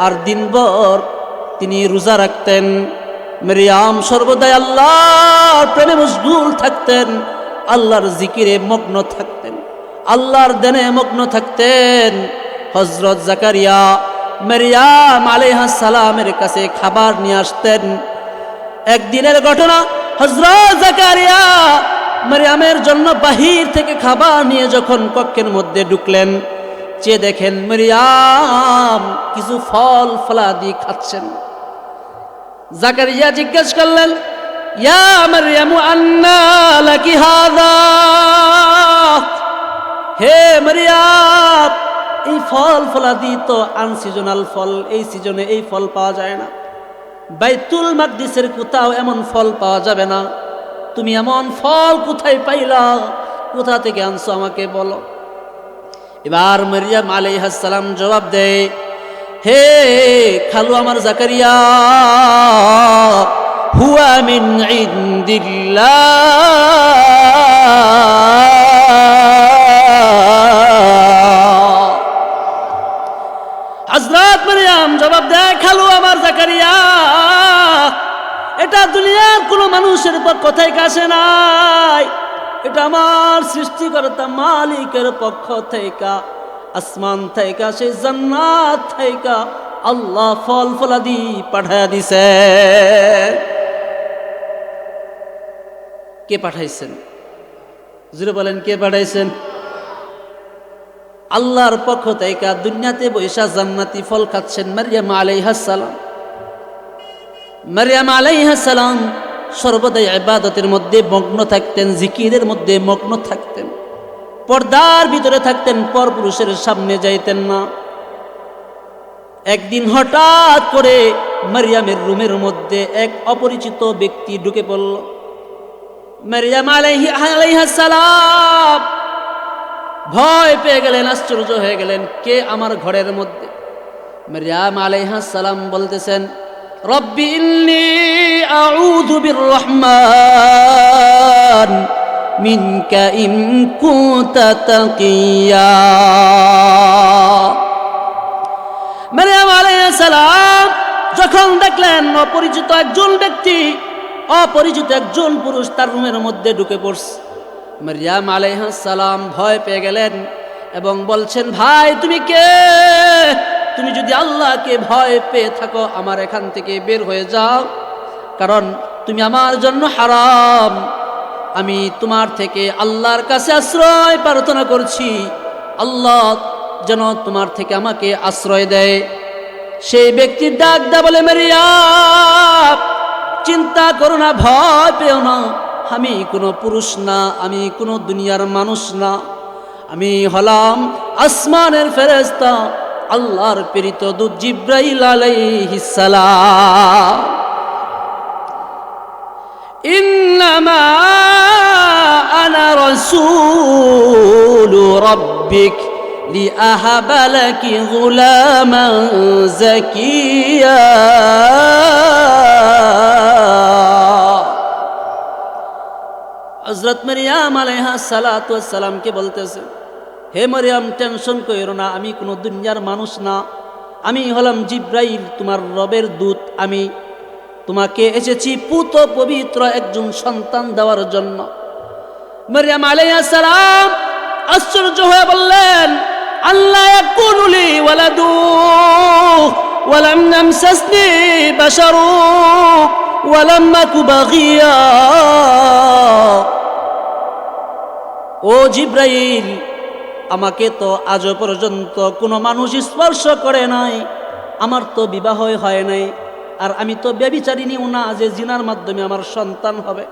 আর দিনভর তিনি রোজা রাখতেন। মারইয়াম সর্বদাই আল্লাহর প্রেমে মশগুল থাকতেন, আল্লাহর জিকিরে মগ্ন থাকতেন, আল্লাহর ধ্যানে মগ্ন থাকতেন। হযরত জাকারিয়া মারইয়াম আলাইহিস সালামের কাছে খাবার নিয়ে আসতেন। একদিনের ঘটনা, হযরত জাকারিয়া মারইয়ামের জন্য বাহির থেকে খাবার নিয়ে যখন কক্ষের মধ্যে ঢুকলেন, চেয়ে দেখেন মারইয়াম কিছু ফল ফলাদি খাচ্ছেন। জাকারিয়া জিজ্ঞেস করলেন, ইয়া মারইয়ামু আন্না লাকি হাযা, হে মারইয়াম, এই ফল ফলাদি তো আনসিজনাল ফল, এই সিজনে এই ফল পাওয়া যায় না। বাইতুল মাকদিসের কোথাও এমন ফল পাওয়া যাবে না। তুমি এমন ফল কোথায় পাইলা, কোথা থেকে আনছো আমাকে বলো। এবার মারইয়াম আলাইহিস সালাম জবাব দেয়, হে খালু আমার জাকারিয়া, হুয়া মিন ইনদিল্লাহ। হযরত মারইয়াম জবাব দেয়, খালু আমার জাকারিয়া, এটা দুনিয়ার কোনো মানুষের পক্ষ থেকে আসে নাই, এটা আমার সৃষ্টিকর্তা মালিকের পক্ষ থেকে, আসমান থেকে, সেই জান্নাত থেকে আল্লাহ ফল ফলাদি পাঠায়া দিছে। কে পাঠাইছেন? জুড়ে বলেন, কে পাঠাইছেন? আল্লাহর পক্ষ থেকে দুনিয়াতে বৈশা জান্নাতি ফল খাচ্ছেন মারইয়াম আলাইহিস সালাম। মারইয়াম আলাইহিস সালাম সর্বদাই ইবাদতের মধ্যে মগ্ন থাকতেন, জিকিরের মধ্যে মগ্ন থাকতেন, পর্দার ভিতরে থাকতেন, পরপুরুষের সামনে যাইতেন না। একদিন হঠাৎ করে মারইয়ামের রুমের মধ্যে এক অপরিচিত ব্যক্তি ঢুকে পড়ল। মারইয়াম আলাইহিস সালাম ভয় পেয়ে গেলেন, আশ্চর্য হয়ে গেলেন, কে আমার ঘরের মধ্যে? মারইয়াম আলাইহিস সালাম বলতেছেন, রব্বি ইন্নী আউযু বিররহমান মিনকা ইন কুনতা তাকিয়া। মারইয়াম আলাইহিস সালাম যখন দেখলেন অপরিচিত একজন ব্যক্তি, অপরিচিত একজন পুরুষ তার রুমের মধ্যে ঢুকে পড়ছে, মারইয়াম আলাইহিস সালাম ভয় পেয়ে গেলেন এবং বলছেন, ভাই তুমি কে? তুমি যদি আল্লাহকে ভয় পেয়ে থাকো, আমার এখান থেকে বের হয়ে যাও, কারণ তুমি আমার জন্য হারাম। আমি তোমার থেকে আল্লাহর কাছে আশ্রয় প্রার্থনা করছি, আল্লাহ যেন তোমার থেকে আমাকে আশ্রয় দেয়। সেই ব্যক্তি ডাক দেয়া বলে, মারইয়াম চিন্তা করো না, ভয় পেও না, আমি কোনো পুরুষ না, আমি কোনো দুনিয়ার মানুষ না, আমি হলাম আসমানের ফেরেশতা, আল্লাহর প্রেরিত দূত জিবরাইল আলাইহিস সালাম। ইন্নামা আনা রাসূলু রাব্বিক লিআহাবা লাকি গুলামান যাকিয়া। হযরত মারইয়াম আলাইহিস সালাতু ওয়াস সালামকে বলতেছে, হে মারইয়াম টেনশন কইরো না, আমি কোনো দুনিয়ার মানুষ না, আমি হলাম জিবরাইল, তোমার রবের দূত। আমি তোমাকে এসেছি পুত পবিত্র একজন সন্তান দেওয়ার জন্য। মারইয়াম আলাইহিস সালাম আশ্চর্য হয়ে বললেন, আল্লাহ ইয়াকুনু লি ওয়ালাদু ওয়া লাম ইয়ামসাসনি বাশারু ওয়া লাম আকু বাগিয়া। ও জিবরাইল, আমাকে তো আজ পর্যন্ত কোনো মানুষ স্পর্শ করে নাই, আমার তো বিবাহ হয় নাই, আর আমি তো ব্যভিচারিণীও না যে জিনার মাধ্যমে আমার সন্তান হবে।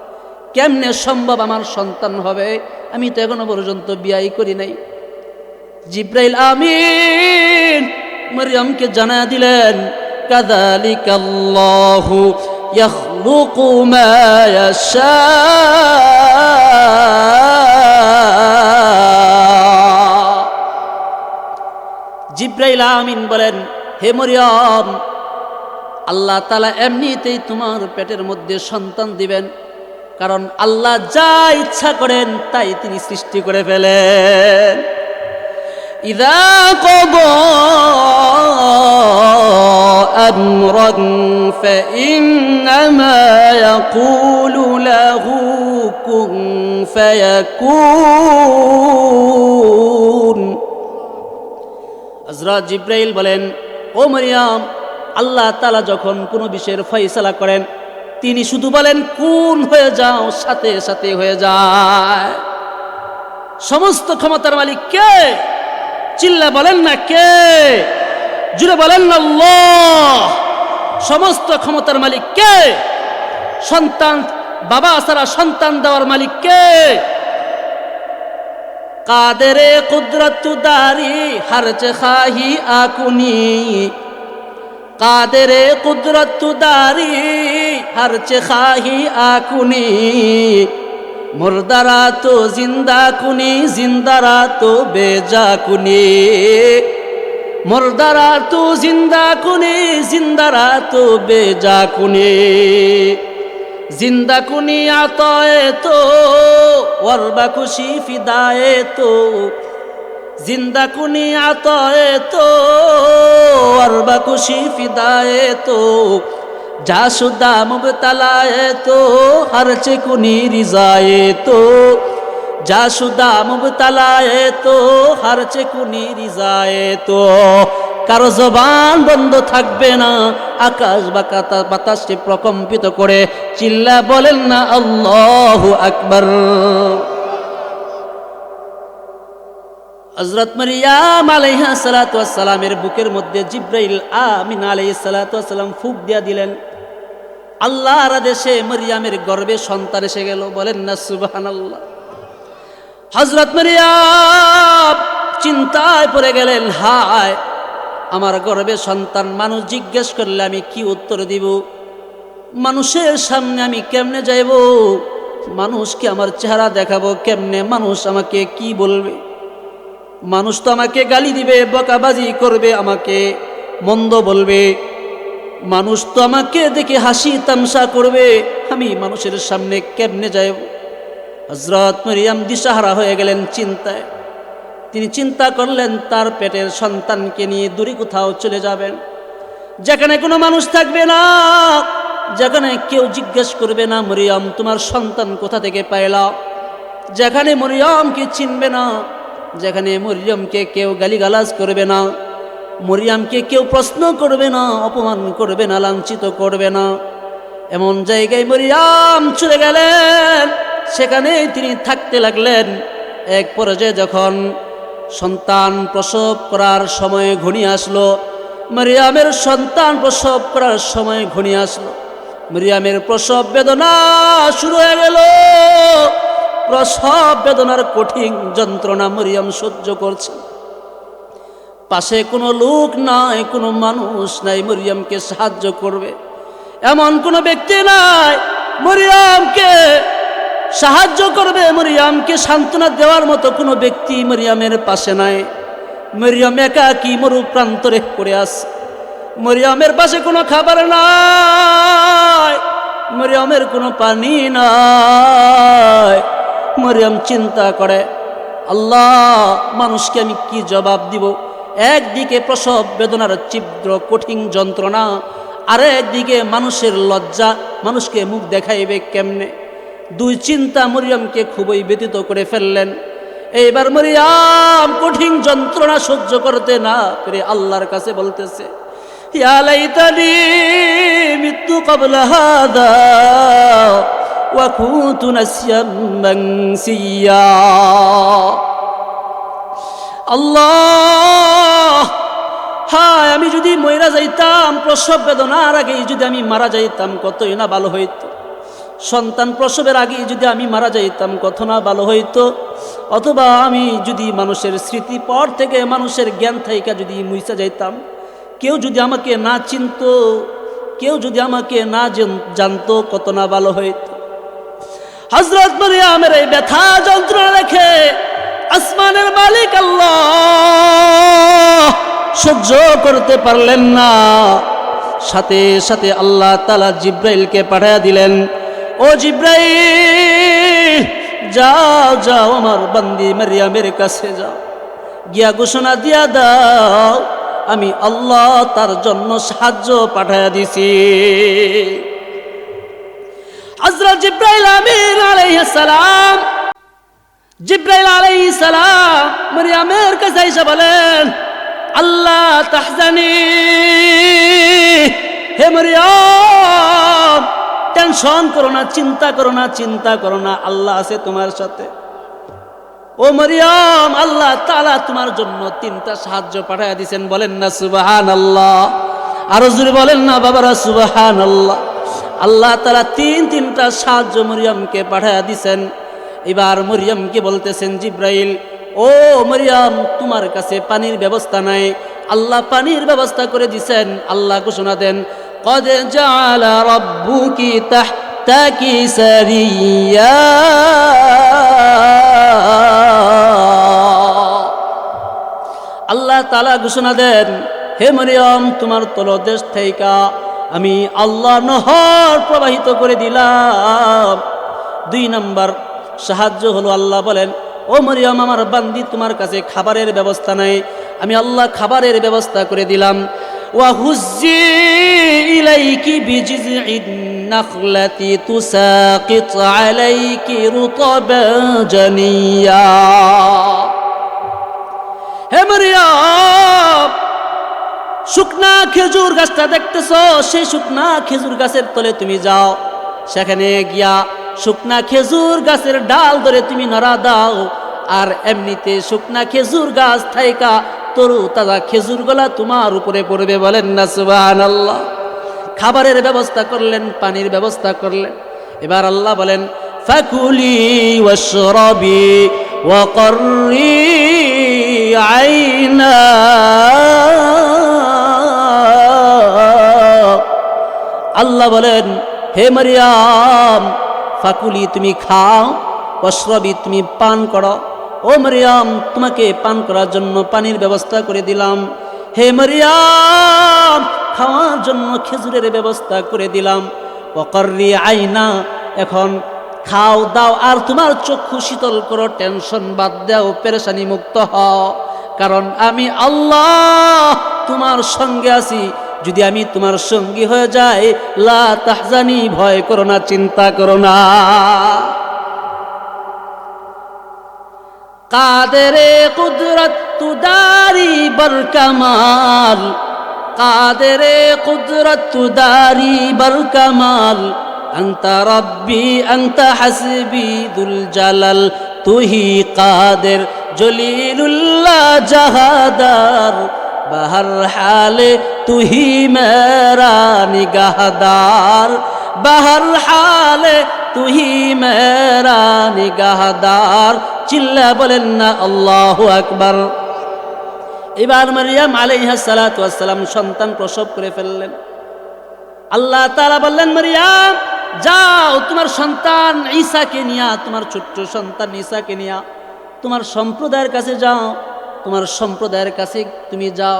কেমনে সম্ভব আমার সন্তান হবে? আমি তো এখনো পর্যন্ত বিয়ে করি নাই। জিবরাইল আমিন মারইয়ামকে জানা দিলেন, কাযালিকাল্লাহু ইয়াখলুকু মা ইয়াশা। জিবরাইল আমিন বলেন, হে মারইয়াম, আল্লাহ তাআলা এমনিতেই তোমার পেটের মধ্যে সন্তান দিবেন, কারণ আল্লাহ যা ইচ্ছা করেন তাই তিনি সৃষ্টি করে ফেলেন। ইযা ক্বাদা আমরান ফাইন্নামা ইয়াকুলু লাহু কুন ফায়াকুন। হযরত জিবরাইল বলেন, ও মারইয়াম, আল্লাহ তাআলা যখন কোনো বিষয়ের ফয়সালা করেন, তিনি শুধু বলেন কোন হয়ে যাও, সাথে সাথে হয়ে যায়। সমস্ত ক্ষমতার মালিক কে? চিল্লা বলেন না কে? জুড়ে বলেন না আল্লাহ। সমস্ত ক্ষমতার মালিক কে? সন্তান, বাবা ছাড়া সন্তান দেওয়ার মালিক কে? কাদেরে কুদরত দারি হরচ খাহি আকুনি, কাদেরে কুদরত দারি হরচ খাহি আকুনি, মুর্দারা তো জিন্দা কুনি, জিন্দারা তো বেজা কুনি, মুর্দারা তো জিন্দা কুনি, জিন্দারা তো বেজা কুনি, জিন্দা কুনি আতায়ে তো ওয়ারবা খুশি ফিদায়ে তো, জিন্দা কুনি আতায়ে তো ওয়ারবা খুশি ফিদায়ে তো, জাশুদা মুবতালায়ে তো হরচে কুনি রিজায়ে তো, জাশুদা মুবতালায়ে তো হরচে কুনি রিজায়ে তো। কারো জবান বন্ধ থাকবে না, আকাশ বাতাসকে প্রকম্পিত করে চিল্লা বলেন না আল্লাহু আকবার। হযরত মারইয়াম আলাইহা সালাতু ওয়াস সালামের বুকের মধ্যে জিবরাইল আমিন আলাইহিস সালাতু ওয়াস সালাম ফুঁক দিয়া দিলেন। আল্লাহর আদেশে মারইয়ামের গর্ভে সন্তান এসে গেল, বলেন না সুবহানাল্লাহ। হযরত মারইয়াম চিন্তায় পড়ে গেলেন, হায় আমার গর্ভে সন্তান, মানুষ জিজ্ঞেস করলে আমি কি উত্তর দিব? মানুষের সামনে আমি কেমনে যাইব? মানুষকে আমার চেহারা দেখাবো কেমনে? মানুষ আমাকে কি বলবে? মানুষ তো আমাকে গালি দিবে, বকাবাজি করবে, আমাকে মন্দ বলবে, মানুষ তো আমাকে দেখে হাসি তামসা করবে, আমি মানুষের সামনে কেমনে যাইব? হযরত মারইয়াম দিশাহারা হয়ে গেলেন চিন্তায়। তিনি চিন্তা করলেন তার পেটের সন্তানকে নিয়ে দূরে কোথাও চলে যাবেন, যেখানে কোনো মানুষ থাকবে না, যেখানে কেউ জিজ্ঞেস করবে না মারইয়াম তোমার সন্তান কোথা থেকে পাইলা, যেখানে মারইয়ামকে চিনবে না, যেখানে মারইয়ামকে কেউ গালিগালাজ করবে না, মারইয়ামকে কেউ প্রশ্ন করবে না, অপমান করবে না, লাঞ্ছিত করবে না, এমন জায়গায় মারইয়াম চলে গেলেন। সেখানেই তিনি থাকতে লাগলেন। এক পর্যায়ে যখন সন্তান প্রসব করার সময় ঘনিয়ে আসলো, মারইয়ামের সন্তান প্রসব করার সময় ঘনিয়ে আসলো, মারইয়ামের প্রসব বেদনা শুরু হয়ে গেল। প্রসব বেদনার কঠিন যন্ত্রণা মারইয়াম সহ্য করছে। পাশে কোনো লোক নাই, কোনো মানুষ নাই মারইয়ামকে সাহায্য করবে, এমন কোনো ব্যক্তি নাই মারইয়ামকে সাহায্য করবে, মারইয়ামকে সান্ত্বনা দেওয়ার মতো কোনো ব্যক্তি মারইয়ামের পাশে নাই। মারইয়াম একাকী মরু প্রান্তরে পড়ে আছে। মারইয়ামের পাশে কোনো খাবার নাই, মারইয়ামের কোনো পানি নাই। মারইয়াম চিন্তা করে, আল্লাহ মানুষকে আমি কি জবাব দিব? একদিকে প্রসব বেদনার তীব্র কঠিন যন্ত্রণা, আর একদিকে মানুষের লজ্জা, মানুষকে মুখ দেখাইবে কেমনে? দুই চিন্তা মারইয়ামকে খুবই ব্যতীত করে ফেললেন। এইবার মারইয়াম কঠিন যন্ত্রণা সহ্য করতে না পেরে আল্লাহর কাছে বলতেছে, ইয়া লাইতানি মিতু ক্বাবলা হাদা ওয়া কুনতু নাসিয়াম মানসিয়া। আল্লাহ, হায় আমি যদি মইরা যাইতাম, প্রসব বেদনার আগেই যদি আমি মারা যাইতাম কতই না ভালো হইতো। সন্তান প্রসবের আগেই যদি আমি মারা যাইতাম কত না ভালো হইতো। অথবা আমি যদি মানুষের স্মৃতি পর থেকে মানুষের জ্ঞান থাইকা যদি মুইসা যাইতাম, কেউ যদি আমাকে না চিনত, কেউ যদি আমাকে না জানতো কত না ভালো হইতো। হযরত মারইয়ামের এই ব্যথা যন্ত্রণা দেখে আসমানের মালিক আল্লাহ সহ্য করতে পারলেন না। সাথে সাথে আল্লাহ তাআলা জিবরাইলকে পাঠিয়ে দিলেন, ও জিবরাইল যাও যাও আমার বান্দি মারইয়ামের কাছে যাও, গিয়া ঘোষণা দিয়া দাও আমি আল্লাহ তার জন্য সাহায্য পাঠিয়ে দিছি। হযরত জিবরাইল আমিন আলাইহিস সালাম, জিবরাইল আলাইহিস সালাম মারইয়ামের কাছে এসে বলেন, আল্লাহ তাহজানি, হে মারইয়াম টেনশন করো না, চিন্তা করো না, চিন্তা করো না, আল্লাহ আছে তোমার সাথে। ও মারইয়াম, আল্লাহ তাআলা তোমার জন্য তিনটা সাহায্য পাঠিয়ে দিয়েছেন, বলেন না সুবহানাল্লাহ। আরো জোরে বলেন না বাবারা সুবহানাল্লাহ। আল্লাহ তাআলা তিনটা সাহায্য মরিয়মকে পাঠায়া দিছেন। এবার মরিয়মকে বলতেছেন জিব্রাইল, ও মরিয়ম, তোমার কাছে পানির ব্যবস্থা নাই, আল্লাহ পানির ব্যবস্থা করে দিছেন। আল্লাহ ঘোষণা দেন, قد جعل ربك تحتك سريا আল্লাহ তাআলা ঘোষণা দেন, হে মরিয়ম, তোমার তলদেশ থেকে আমি আল্লাহ নহর প্রবাহিত করে দিলাম। 2 নম্বর সাহায্য হলো, আল্লাহ বলেন, ও মরিয়ম, আমার বান্দি তোমার কাছে খাবারের ব্যবস্থা নাই, আমি আল্লাহ খাবারের ব্যবস্থা করে দিলাম। وهزي إليك بجذع النخلة تساقط عليك رطبا جنيا হে মরিয়ম, শুকনা খেজুর গাছটা দেখতেছো, সেই শুকনা খেজুর গাছের তলে তুমি যাও, সেখানে গিয়া শুকনা খেজুর গাছের ডাল ধরে তুমি নাড়া দাও, আর এমনিতে শুকনা খেজুর গাছ থাইকা তরু তাজা খেজুর গুলা তোমার উপরে পড়বে। বলেন না সুবহানাল্লাহ। খাবারের ব্যবস্থা করলেন, পানির ব্যবস্থা করলেন। এবার আল্লাহ বলেন, ফাকুলি ওয়াশরাবি ওয়া কররি আইনা, আল্লাহ বলেন, হে মরিয়ম, ফাকুলি তুমি খাও, ওয়াশরাবি তুমি পান করো। ও মরিয়ম, তোমাকে পান করার জন্য পানির ব্যবস্থা করে দিলাম। হে মরিয়ম, খাওয়ার জন্য খেজুরের ব্যবস্থা করে দিলাম। ওয়াকররি আইনা, এখন খাও দাও আর তোমার চক্ষু শীতল করো, টেনশন বাদ দাও, পেরেশানি মুক্ত হও, কারণ আমি আল্লাহ তোমার সঙ্গে আছি। যদি আমি তোমার সঙ্গী হয়ে যাই, লা তাহজানি, ভয় করো না, চিন্তা করো না। কাদেরে কুদরত তুদারি বর কামাল, কাদেরে কুদরত তুদারি বর কামাল, আনতা রব্বি আনতা হাসবি দুল জালাল, তুহি কাদের জলিলুল্লাহ জাহাদার, বাহর হালে তুহি মেরা নিগাহদার, বাহর হালে তুহি মেরা নিগাহদার। চিল্লা বলেন না আল্লাহু আকবার। এবার মারিয়াম আলাইহিস সালাতু ওয়াস সালাম সন্তান প্রসব করে ফেললেন। আল্লাহ তাআলা বললেন, মারিয়াম যাও, তোমার সন্তান ঈসাকে নিয়া, তোমার ছোট্ট সন্তান ঈসাকে নিয়া তোমার সম্প্রদায়ের কাছে যাও, তোমার সম্প্রদায়ের কাছে তুমি যাও।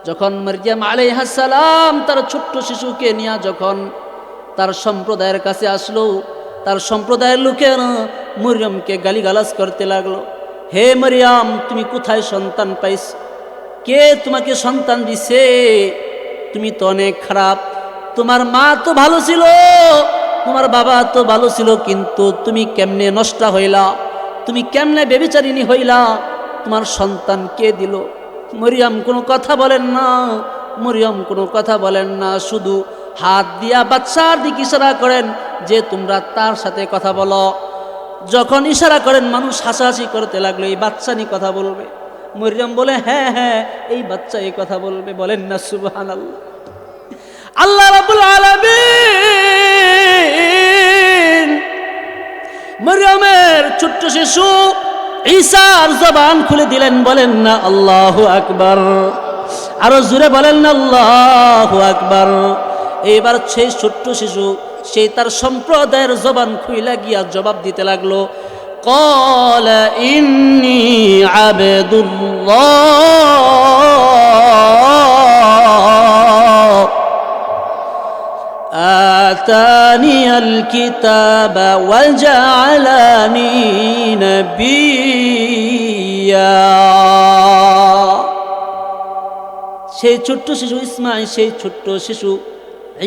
যখন মারিয়াম আলাইহিস সালাম তার ছোট্ট শিশুকে নিয়া যখন তার সম্প্রদায়ের কাছে আসলো, তার সম্প্রদায়ের লোকেরা মরিয়মকে গালিগালাজ করতে লাগলো, হে মরিয়ম, তুমি কোথায় সন্তান পাইছ? কে তোমাকে সন্তান দিছে? তুমি তো অনেক খারাপ, তোমার মা তো ভালো ছিল, তোমার বাবা তো ভালো ছিল, কিন্তু তুমি কেমনে নষ্ট হইলা? তুমি কেমনে ব্যভিচারিণী হইলা? তোমার সন্তান কে দিল? মরিয়ম কোনো কথা বলেন না, মরিয়ম কোনো কথা বলেন না, শুধু হাত দিয়া বাচ্চার দিকে ইশারা করেন যে তোমরা তার সাথে কথা বলো। যখন ইশারা করেন মানুষ হাসাহাসি করতে লাগলো, এই বাচ্চা নিয়ে কথা বলবে। মরিয়ম বলে, হ্যাঁ হ্যাঁ, এই বাচ্চা এই কথা বলবে। বলেন না সুবহানাল্লাহ। আল্লাহ রাব্বুল আলামিন মরিয়মের ছোট্ট শিশু ঈসার জবান খুলে দিলেন। বলেন না আল্লাহু আকবার। আরো জোরে বলেন না আল্লাহু আকবার। এবার সেই ছোট্ট শিশু সেই তার সম্প্রদায়ের জবান খুইলা গিয়া জবাব দিতে লাগলো, ক্বালা ইন্নী আবদুল্লাহ আতানিয়াল কিতাবা ওয়া জাআলানি নাবিয়্যা। সেই ছোট্ট শিশু ইসমাঈল, সেই ছোট্ট শিশু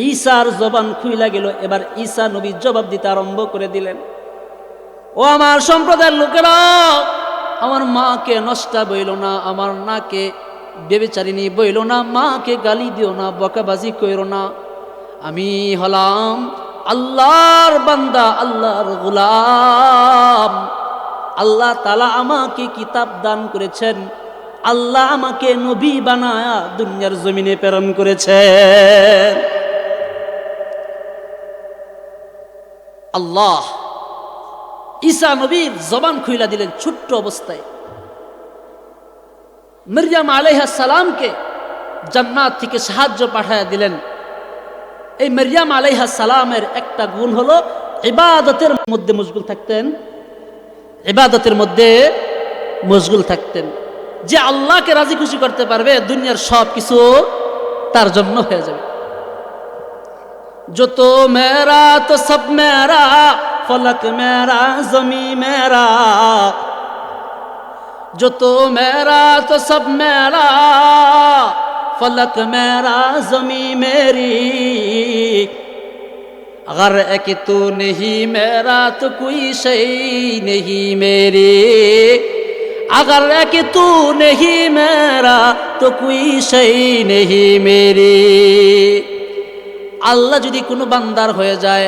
ঈসার জবান খুইলা গেল। এবার ঈসা নবী জবাব দিতে আরম্ভ করে দিলেন, ও আমার সম্প্রদায়ের লোকেরা, আমার মাকে নষ্ট বইল না, আমার নাকে ব্যভিচারিণী বইল না, মাকে গালি দিও না, বকাবাজি কইরো না। আমি হলাম আল্লাহর বান্দা, আল্লাহর গোলাম। আল্লাহ তাআলা আমাকে কিতাব দান করেছেন, আল্লাহ আমাকে নবী বানায়া দুনিয়ার জমিনে প্রেরণ করেছেন। আল্লাহ ঈসা নবীর জবান খুইলা দিলেন ছোট্ট অবস্থায়। মরিয়ম আলাইহিস সালামকে জান্নাত থেকে সাহায্য পাঠায়া দিলেন। এই মরিয়ম আলাইহিস সালামের একটা গুণ হলো ইবাদতের মধ্যে মশগুল থাকতেন, ইবাদতের মধ্যে মশগুল থাকতেন। যে আল্লাহকে রাজি খুশি করতে পারবে দুনিয়ার সব কিছু তার জন্য হয়ে যাবে। जो तो मेरा तो सब मेरा, फलक मेरा जमी मेरा, जो तो मेरा तो सब मेरा, फलक मेरा जमी मेरी, अगर एक तू नहीं मेरा तो कोई शय नहीं मेरी, अगर एक तू नहीं मेरा तो कोई शय नहीं मेरी। আল্লাহ যদি কোনো বান্দার হয়ে যায়,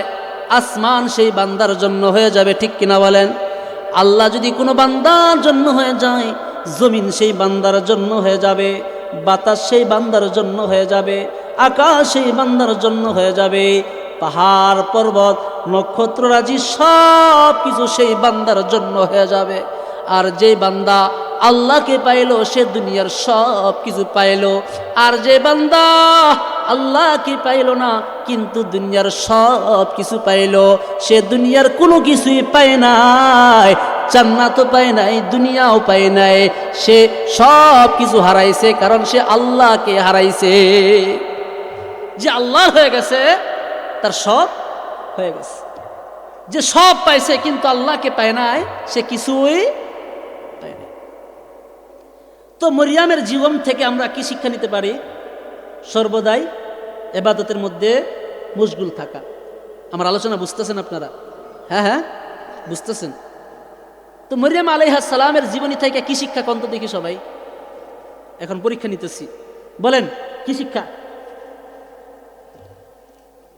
আসমান সেই বান্দার জন্য হয়ে যাবে, ঠিক কিনা বলেন? আল্লাহ যদি কোনো বান্দার জন্য হয়ে যায়, জমিন সেই বান্দার জন্য হয়ে যাবে, বাতাস সেই বান্দার জন্য হয়ে যাবে, আকাশ সেই বান্দার জন্য হয়ে যাবে, পাহাড় পর্বত নক্ষত্ররাজি সব কিছু সেই বান্দার জন্য হয়ে যাবে। আর যে বান্দা আল্লাহকে পাইল সে দুনিয়ার সব কিছু পাইল। আর যে বান্দা আল্লাহকে পাইল না কিন্তু দুনিয়ার সব কিছু পাইল, সে দুনিয়ার কোনো কিছুই পায় নাই, জান্নাতও পায় নাই, দুনিয়াও পায় নাই, সে সব কিছু হারাইছে, কারণ সে আল্লাহকে হারাইছে। যে আল্লাহ হয়ে গেছে তার সব হয়ে গেছে। যে সব পাইছে কিন্তু আল্লাহকে পায় নাই, সে কিছুই পায় নাই। তো মরিয়মের জীবন থেকে আমরা কি শিক্ষা নিতে পারি? সর্বদাই ইবাদতের মধ্যে মশগুল থাকা। আমার আলোচনা বুঝতেছেন আপনারা? হ্যাঁ হ্যাঁ বুঝতেছেন তো? মরিয়ম আলাইহিস সালামের জীবনী থেকে কি শিক্ষা কোন তো দেখি সবাই। এখন পরীক্ষা নিতেছি, বলেন কি শিক্ষা?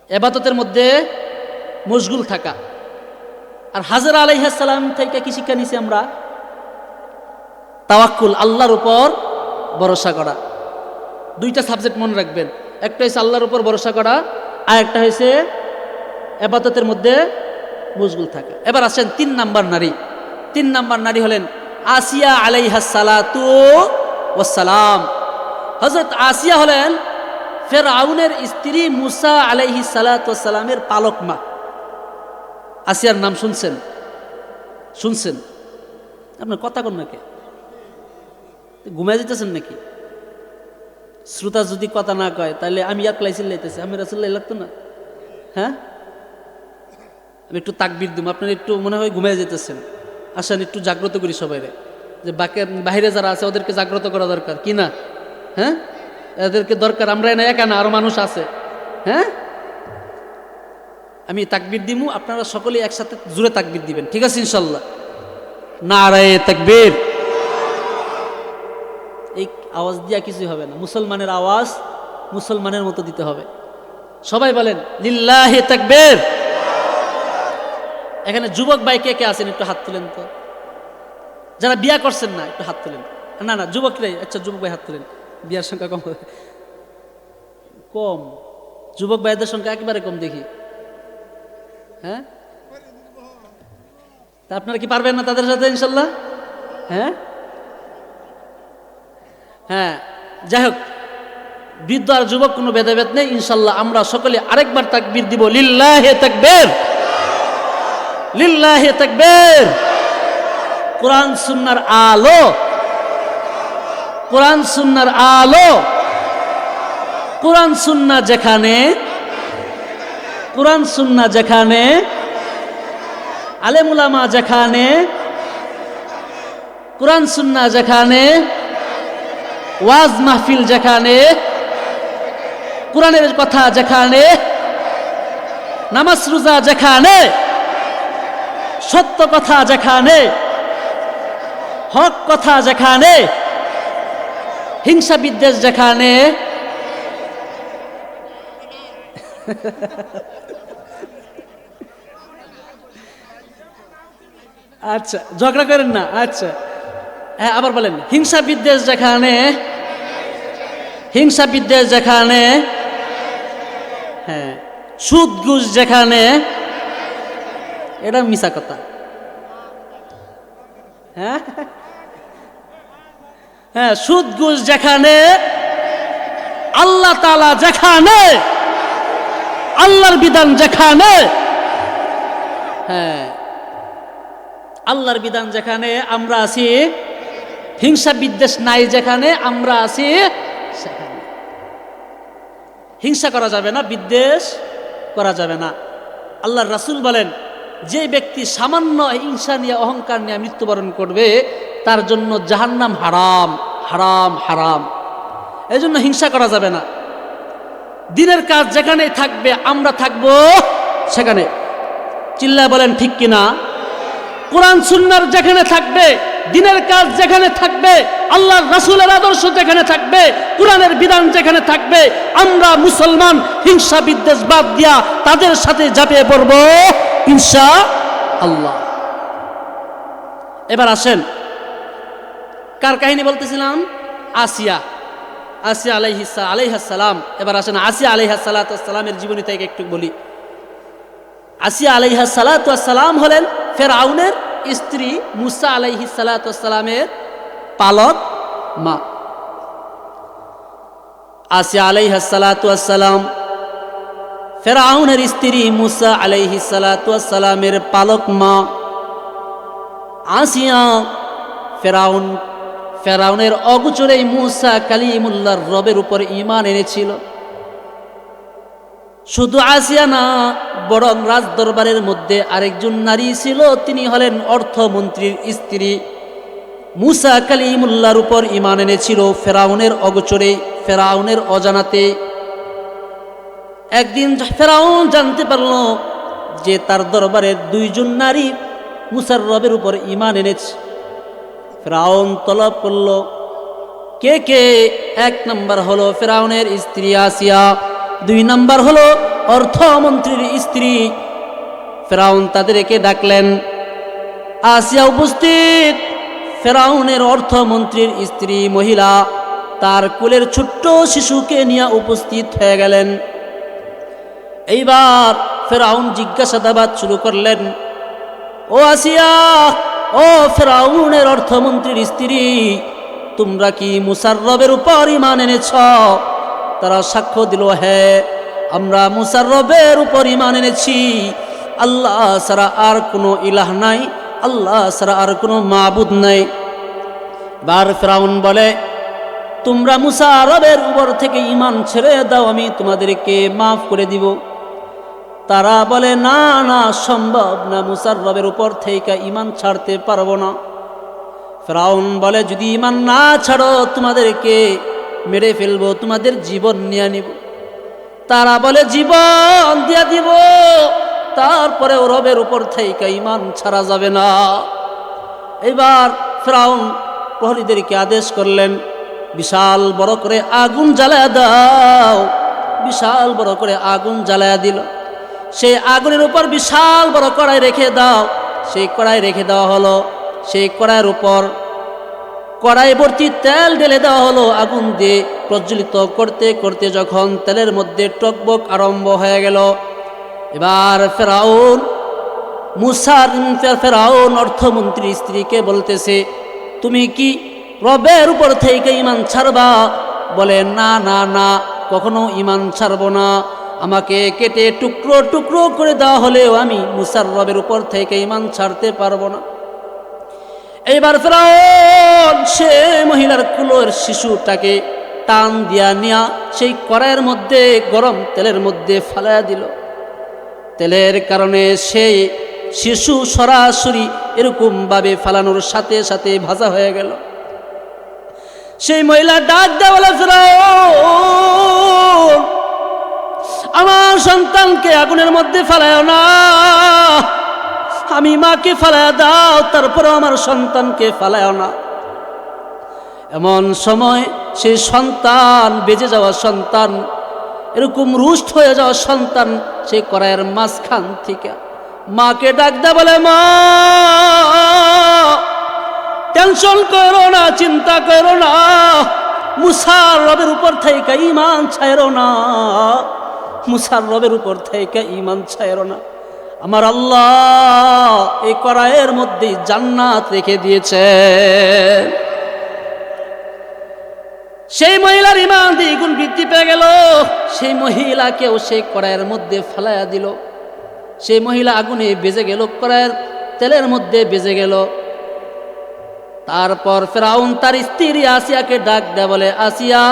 ইবাদতের মধ্যে মশগুল থাকা। আর হাজরা আলাইহিস সালাম থেকে কি শিক্ষা নিছি আমরা? তাওয়াক্কুল, আল্লাহর উপর ভরসা করা। দুইটা সাবজেক্ট মনে রাখবেন, একটা হচ্ছে আল্লাহর উপর ভরসা করা, আর একটা হয়েছে ইবাদতের মধ্যে মশগুল থাকা। এবার আসেন 3 নাম্বার নারী। 3 নাম্বার নারী হলেন আসিয়া আলাইহাস সালাতু ওয়াস সালাম। হযরত আসিয়া হলেন ফেরাউনের স্ত্রী মুসা আলাইহিস সালাতু ওয়াস সালামের পালক মা। আসিয়ার নাম শুনছেন? শুনছেন? আপনার কথা কোন নাকি? ঘুমাই যেতেছেন নাকি? শ্রোতা যদি কথা না কয় তাহলে আমি একলাই চিল্লাইতেছি, আমি রাসূলুল্লাহ লাগতো না? হ্যাঁ, আমি একটু তাকবীর দিব, আপনারা একটু মনে হয় ঘুমাই যেতেছেন। আসেন একটু জাগ্রত করি সবাইরে, যে বাইরে যারা আছে ওদেরকে জাগ্রত করা দরকার, কি না? হ্যাঁ, এদেরকে দরকার, আমরা না একা না, আরো মানুষ আছে। হ্যাঁ, আমি তাকবীর দিমু, আপনারা সকলেই একসাথে জোরে তাকবীর দিবেন, ঠিক আছে ইনশাল্লাহ? নারায়ে তাকবীর। এই আওয়াজ দিয়া কিছুই হবে না, মুসলমানের আওয়াজ মুসলমানের মতো দিতে হবে। সবাই বলেন লিল্লাহি তাকবীর। এখানে যুবক ভাই কে কে আছেন একটু হাত তুলেন তো। যারা বিয়া করছেন না একটু হাত তুলেন। না না যুবকরাই, আচ্ছা যুবক ভাই হাত তুলেন। বিয়ার সংখ্যা কম, কম যুবক ভাইদের সংখ্যা একেবারে কম দেখি। হ্যাঁ, তা আপনারা কি পারবেন না তাদের সাথে ইনশাল্লাহ? হ্যাঁ হ্যাঁ, যাই হোক, বৃদ্ধ আর যুবক কোনো ভেদাভেদ নেই ইনশাল্লাহ। আমরা সকলে আরেকবার তাকবীর দিব, লিল্লাহি তাকবীর, লিল্লাহি তাকবীর। কোরআন সুন্নাহর আলো, কোরআন সুন্নাহর আলো, কোরআন সুন্নাহ যেখানে, কোরআন সুন্নাহ যেখানে, আলেম উলামা যেখানে, কোরআন সুন্নাহ যেখানে, ওয়াজ মাহফিল যেখানে, কোরআনের কথা যেখানে, নামাজ রোজা যেখানে, সত্য কথা যেখানে, হক কথা যেখানে, হিংসা বিদ্বেষ যেখানে, আচ্ছা ঝগড়া করেন না, আচ্ছা হ্যাঁ, আবার বলেন, হিংসা বিদ্বেষ যেখানে, হিংসা বিদ্বেষ যেখানে, হ্যাঁ, সুদ ঘুষ যেখানে, এটা মিছা কথা। হ্যাঁ হ্যাঁ, সুদ ঘুষ যেখানে, আল্লাহ তাআলা যেখানে, আল্লাহর বিধান যেখানে, হ্যাঁ, আল্লাহর বিধান যেখানে আমরা আছি, হিংসা বিদ্বেষ নাই যেখানে আমরা আছি সেখানে। হিংসা করা যাবে না, বিদ্বেষ করা যাবে না। আল্লাহর রাসূল বলেন, যে ব্যক্তি সামান্য হিংসা নিয়ে, অহংকার নিয়ে মৃত্যুবরণ করবে, তার জন্য জাহান্নাম হারাম হারাম হারাম। এই জন্য হিংসা করা যাবে না। দিনের কাজ যেখানে থাকবে আমরা থাকবো সেখানে। চিল্লায় বলেন ঠিক কিনা? কোরআন সুন্নাহর যেখানে থাকবে, দিনের কাজ যেখানে থাকবে, আল্লাহর রাসূলের আদর্শ যেখানে থাকবে, কোরআনের বিধান যেখানে থাকবে, আমরা মুসলমান হিংসা বিদ্বেষ বাদ দিয়া তাদের সাথে ঝাঁপিয়ে পড়ব ইনশাআল্লাহ। এবার আসেন, কার কাহিনী বলতেছিলাম? আসিয়া, আসিয়া আলাইহিস সালাম। এবার আসেন আসিয়া আলাইহিস সালামের জীবনী থেকে একটু বলি। আসিয়া আলাইহিস সালাম হলেন ফেরাউনের স্ত্রী মুসা আলাইহিস সালামের পালক মা। আসিয়া আলাইহিস সালাম ফেরাউনের স্ত্রী মুসা আলাইহিস সালামের পালক মা। আসিয়া ফেরাউনের অগোচরেই মুসা কালিমুল্লাহর রবের উপর ঈমান এনেছিল। শুধু আসিয়া না, বরং রাজ দরবারের মধ্যে আরেকজন নারী ছিল, তিনি হলেন অর্থমন্ত্রীর স্ত্রী। মুসা কালিমুল্লাহর উপর ঈমান এনেছিল ফেরাউনের অগোচরে, ফেরাউনের অজানাতে। একদিন ফেরাউন জানতে পারল যে তার দরবারের দুইজন নারী মুসার রবের উপর ঈমান এনেছে। ফেরাউন তলব করল কে কে? এক নাম্বার হলো ফেরাউনের স্ত্রী আসিয়া, দুই নাম্বার হলো অর্থমন্ত্রীর স্ত্রী। ফেরাউন তাদেরকে ডাকলেন। আসিয়া উপস্থিত। ফেরাউনের অর্থমন্ত্রীর স্ত্রী মহিলা তার কোলের ছোট্ট শিশুকে নিয়ে উপস্থিত হয়ে গেলেন। এইবার ফেরাউন জিজ্ঞাসাবাদ শুরু করলেন, ও আসিয়া, ও ফেরাউনের অর্থমন্ত্রীর স্ত্রী, তোমরা কি মুসার রবের উপর ঈমান এনেছ? তারা সাক্ষ্য দিল, হ্যাঁ, আমরা মুসার রবের উপর ঈমান এনেছি। আল্লাহ ছাড়া আর কোনো ইলাহ নাই, আল্লাহ ছাড়া আর কোনো মাবুদ নাই। বার ফেরাউন বলে, তোমরা মুসা রবের উপর থেকে ঈমান ছেড়ে দাও, আমি তোমাদেরকে মাফ করে দিব। তারা বলে, না না, সম্ভব না, মুসার রবের উপর থেকে ঈমান ছাড়তে পারবো না। ফেরাউন বলে, যদি ঈমান না ছাড়ো তোমাদেরকে মেরে ফেলবো, তোমাদের জীবন নিয়ে নিব। তারা বলে, জীবন দিয়া দিব, তারপরে রবের উপর থেকে ঈমান ছাড়া যাবে না। এবার ফেরাউন প্রহরীদেরকে আদেশ করলেন, বিশাল বড় করে আগুন জ্বালায়া দাও। বিশাল বড় করে আগুন জ্বালায়া দিল। সেই আগুনের উপর বিশাল বড় কড়াই রেখে দাও। সেই কড়াই রেখে দেওয়া হলো। সেই কড়াইয়ের উপর কড়াই ভর্তি তেল ঢেলে দেওয়া হলো। আগুন দিয়ে প্রজ্বলিত করতে করতে যখন তেলের মধ্যে টকবক আরম্ভ হয়ে গেল, এবার ফেরাউন অর্থমন্ত্রীর স্ত্রীকে বলতেছে, তুমি কি রবের উপর থেকে ঈমান ছাড়বা? বলে, না না না, কখনো ঈমান ছাড়বো না। আমাকে কেটে টুকরো টুকরো করে দেওয়া হলেও আমি মুসার রবের উপর থেকে ঈমান ছাড়তে পারবো না। এইবার ফেরাউন সে মহিলার কুলোর শিশুটাকে টান দিয়া নিয়া সেই কড়াইয়ের মধ্যে গরম তেলের মধ্যে ফালাইয়া দিল। তেলের কারণে সেই শিশু সরাসরি এরকম ভাবে ফালানোর সাথে সাথে ভাজা হয়ে গেল। সেই মহিলা ডাক দেয়া বলে, ফেরাউন, আমার সন্তানকে আগুনের মধ্যে ফালায় না, আমি মাকে ফালায় দাও, তারপরে আমার সন্তানকে ফালায় না। এমন সময় সেই সন্তান, বেজে যাওয়া সন্তান, এরকম রুষ্ট হয়ে যাওয়া সন্তান সেই কড়াইয়ের মাঝখান থেকে মাকে ডাক দেয়া বলে, মা, টেনশন করো না, চিন্তা করো না, মুসার রবের উপর থেকে ঈমান ছাইরো না, মুসার রবের উপর থেকে ঈমান ছাইরো না। আমার আল্লাহ এই কড়াইয়ের মধ্যে জান্নাত রেখে দিয়েছে। সেই মহিলার ঈমান দ্বিগুণ বৃদ্ধি পেয়ে গেল। সেই মহিলাকেও সেই কড়াইয়ের মধ্যে ফেলাইয়া দিল। সেই মহিলা আগুনে বেজে গেল, কড়াইয়ের তেলের মধ্যে বেজে গেল। তারপর ফিরআউন তার স্ত্রী আসিয়াকে ডাক দেয়, বলে, আসিয়া,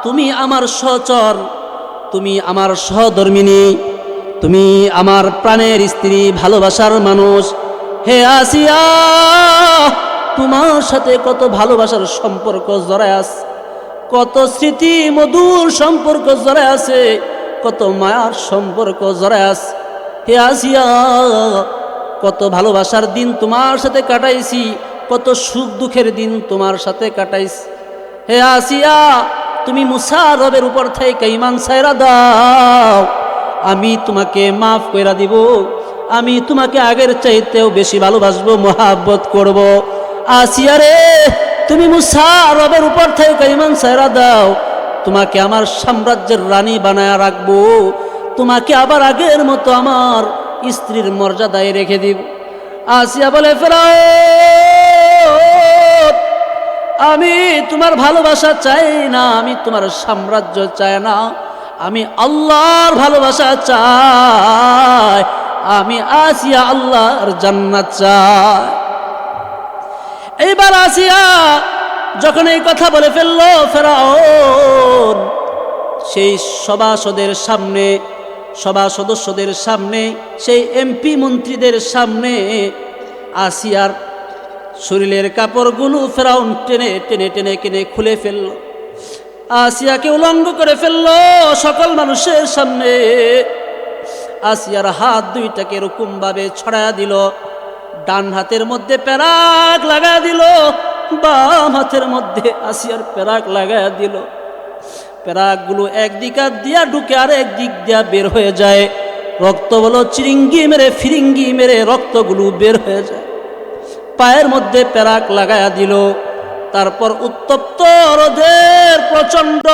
তুমি আমার সহচর, তুমি আমার সহধর্মিনী, তুমি আমার প্রাণের স্ত্রী, ভালোবাসার মানুষ। হে আসিয়া, তোমার সাথে কত ভালোবাসার সম্পর্ক জড়ায় আছে, কত স্মৃতি মধুর সম্পর্ক জড়ায় আছে, কত মায়ার সম্পর্ক জড়ায় আছে। হে আসিয়া, কত ভালোবাসার দিন তোমার সাথে কাটাইছি, কত সুখ দুঃখের দিন তোমার সাথে কাটাইছি। হে আসিয়া, তুমি মুসা রবের উপর থেকে ঈমান ছাইরা দাও, আমি তোমাকে মাফ কইরা দিব, আমি তোমাকে আগের চাইতেও বেশি ভালোবাসবো, মোহাব্বত করব। আসিয়া রে, তুমি মুসা রবের উপর থেকে ঈমান ছাইরা দাও, তোমাকে আমার সাম্রাজ্যের রানী বানায় রাখবো, তোমাকে আবার আগের মতো আমার স্ত্রীর মর্যাদায় রেখে দিব। আসিয়া বলে, ফেরাউন, আমি তোমার ভালোবাসা চাই না, আমি তোমার সাম্রাজ্য চাই না, আমি আল্লাহর ভালোবাসা চাই, আমি আসিয়া আল্লাহর জান্নাত চাই। এইবার আসিয়া যখন এই কথা বলে ফেললো, ফেরাউন সেই সভাসদের সামনে, সভা সদস্যদের সামনে, সেই এমপি মন্ত্রীদের সামনে আসিয়ার শরীরের কাপড়গুলো ফেরাউন টেনে টেনে টেনে টেনে খুলে ফেলল, আসিয়াকে উলঙ্গ করে ফেলল সকল মানুষের সামনে। আসিয়ার হাত দুইটাকে এরকম ভাবে ছড়ায়া দিল, ডান হাতের মধ্যে পেরাক লাগা দিল, বাম হাতের মধ্যে আসিয়ার পেরাক লাগায়া দিল। পেরাকগুলো একদিক দিয়া ঢুকে আর একদিক দিয়া বের হয়ে যায়, রক্ত বলো চিরিঙ্গি মেরে ফিরিঙ্গি মেরে রক্তগুলো বের হয়ে যায়। পায়ের মধ্যে পেরাক লাগায়া দিল। তারপর উত্তপ্ত রোদের প্রচন্ড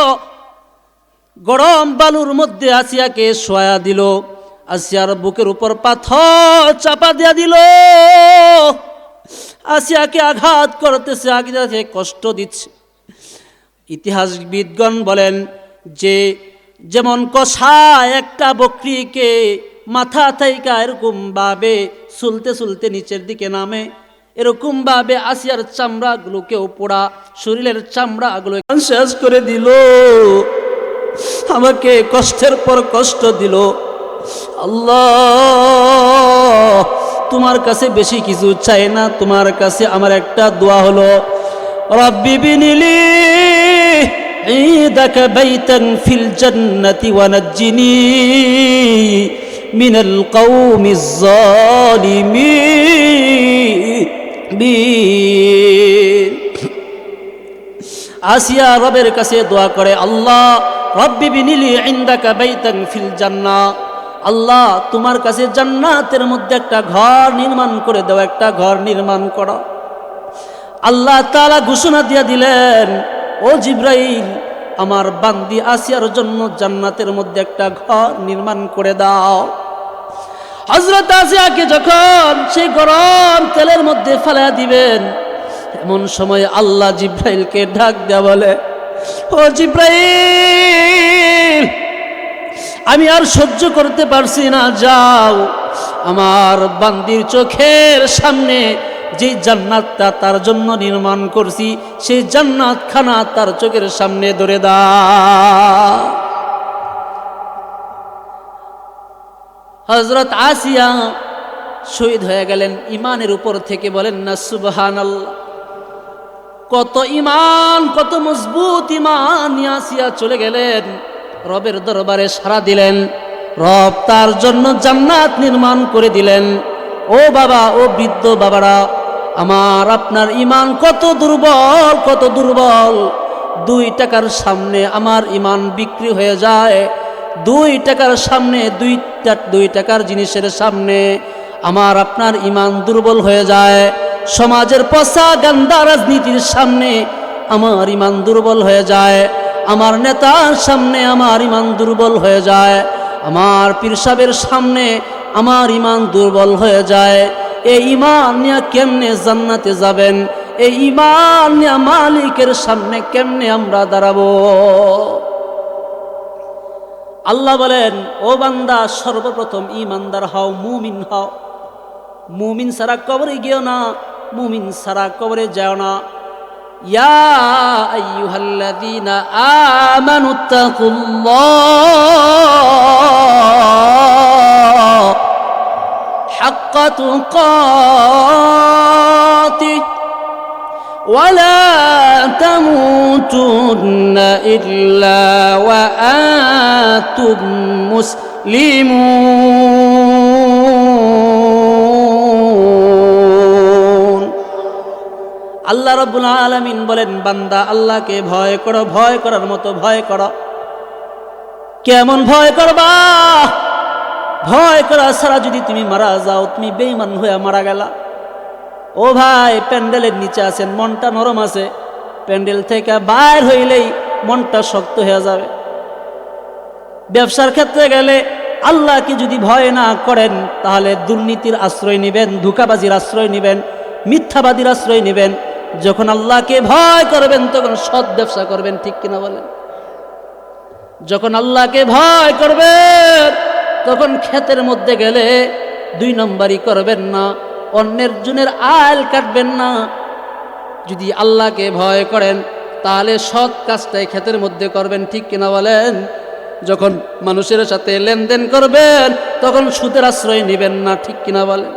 গরম বালুর মধ্যে আসিয়াকে শোয়া দিল, আসিয়ার বুকের উপর পাথর চাপা দিয়া দিল, আসিয়াকে আঘাত করতেছে, আঘাতে কষ্ট দিচ্ছে। ইতিহাসবিদগণ বলেন যে যেমন কষায় একটা বকরিকে মাথা থাইকা এরকম ভাবে সুলতে সুলতে নিচের দিকে নামে, এরকম ভাবে আসিয়ার চামড়াগুলোকেও পোড়া শরীরের চামড়াগুলো শেষ করে দিল, আমাকে কষ্টের পর কষ্ট দিল। আল্লাহ, তোমার কাছে বেশি কিছু চাই না, তোমার কাছে আমার একটা দোয়া হলো, রব্বি বিনিলি ইদাকা বাইতান ফিল জান্নাতি ওয়া নাজ্জিনি মিনাল কওমিজ জালিমিন। আসিয়া রবের কাছে দোয়া করে, আল্লাহ, রব্বি বিনিলি ইনদাকা বাইতান ফিল জান্নাহ, আল্লাহ তোমার কাছে জান্নাতের মধ্যে একটা ঘর নির্মাণ করে দাও, একটা ঘর নির্মাণ করো। আল্লাহ তাআলা ঘোষণা দিয়ে দিলেন, ও জিবরাইল, আমার বান্দি আসিয়ার জন্য জান্নাতের মধ্যে একটা ঘর নির্মাণ করে দাও। হযরত আসিয়াকে যখন সেই গরম তেলের মধ্যে ফেলা দিবেন, এমন সময় আল্লাহ জিবরাইলকে ডাক দেয়া বলে, ও জিবরাইল, আমি আর সহ্য করতে পারছি না, যাও আমার বান্দির চোখের সামনে যে জান্নাতটা তার জন্য নির্মাণ করছি, সেই জান্নাত খানা তার চোখের সামনে ধরে দাও। হযরত আসিয়া শহীদ হয়ে গেলেন ঈমানের উপর থেকে। বলেন না সুবহানাল্লাহ। কত ঈমান, কত মজবুত ঈমান নিয়ে আসিয়া চলে গেলেন, রবের দরবারে সাড়া দিলেন, রব তার জন্য জান্নাত নির্মাণ করে দিলেন। ও বাবা, ও বৃদ্ধ বাবারা, আমার আপনার ঈমান কত দুর্বল, কত দুর্বল। 2 টাকার সামনে আমার ঈমান বিক্রি হয়ে যায়, 2 টাকার সামনে, 2 টাকার জিনিসের সামনে আমার আপনার ঈমান দুর্বল হয়ে যায়। সমাজের পচা গান্দা রাজনীতির সামনে আমার ইমান দুর্বল হয়ে যায়, আমার নেতার সামনে আমার ইমান দুর্বল হয়ে যায়, আমার পীর সাহেবের সামনে আমার ইমান দুর্বল হয়ে যায়। এই ইমান নিয়ে কেমনে জান্নাতে যাবেন? এই ইমান নিয়ে মালিকের সামনে কেমনে আমরা দাঁড়াবো? আল্লাহ বলেন, ও বান্দা, সর্বপ্রথম ইমানদার হও, মুমিন হও। মুমিন সারা কবরে গিয়েও না, মুমিন সারা কবরে যাও না। ইয়া আইয়ুহাল্লাযীনা আমানুত্তাকুল্লাহ হাক্কা তুকাতিহ ওয়ালা তামুতুন্না ইল্লা ওয়া আনতুম মুসলিমুন। আল্লাহ রাব্বুল আলামিন বলেন, বান্দা আল্লাহকে ভয় করো, ভয় করার মতো ভয় করো। কেমন ভয় করবা? ভয় করা ছাড়া যদি তুমি মারা যাও, তুমি বেঈমান হয়ে মারা গেলা। ও ভাই, প্যান্ডেলের নিচে আছেন, মনটা নরম আছে, প্যান্ডেল থেকে বাইর হইলেই মনটা শক্ত হয়ে যাবে। ব্যবসার ক্ষেত্রে গেলে আল্লাহকে যদি ভয় না করেন, তাহলে দুর্নীতির আশ্রয় নেবেন, ধোঁকাবাজির আশ্রয় নেবেন, মিথ্যাবাদীর আশ্রয় নেবেন। যখন আল্লাহকে ভয় করবেন তখন সৎ ব্যবসা করবেন, ঠিক কিনা বলেন? যখন আল্লাহকে ভয় করবেন তখন ক্ষেতের মধ্যে গেলে 2 নম্বরই করবেন না, অন্যের জনের আল কাটবেন না। যদি আল্লাহকে ভয় করেন তাহলে সৎ কাজটাই ক্ষেতের মধ্যে করবেন, ঠিক কিনা বলেন? যখন মানুষের সাথে লেনদেন করবেন তখন সুদের আশ্রয় নেবেন না, ঠিক কিনা বলেন?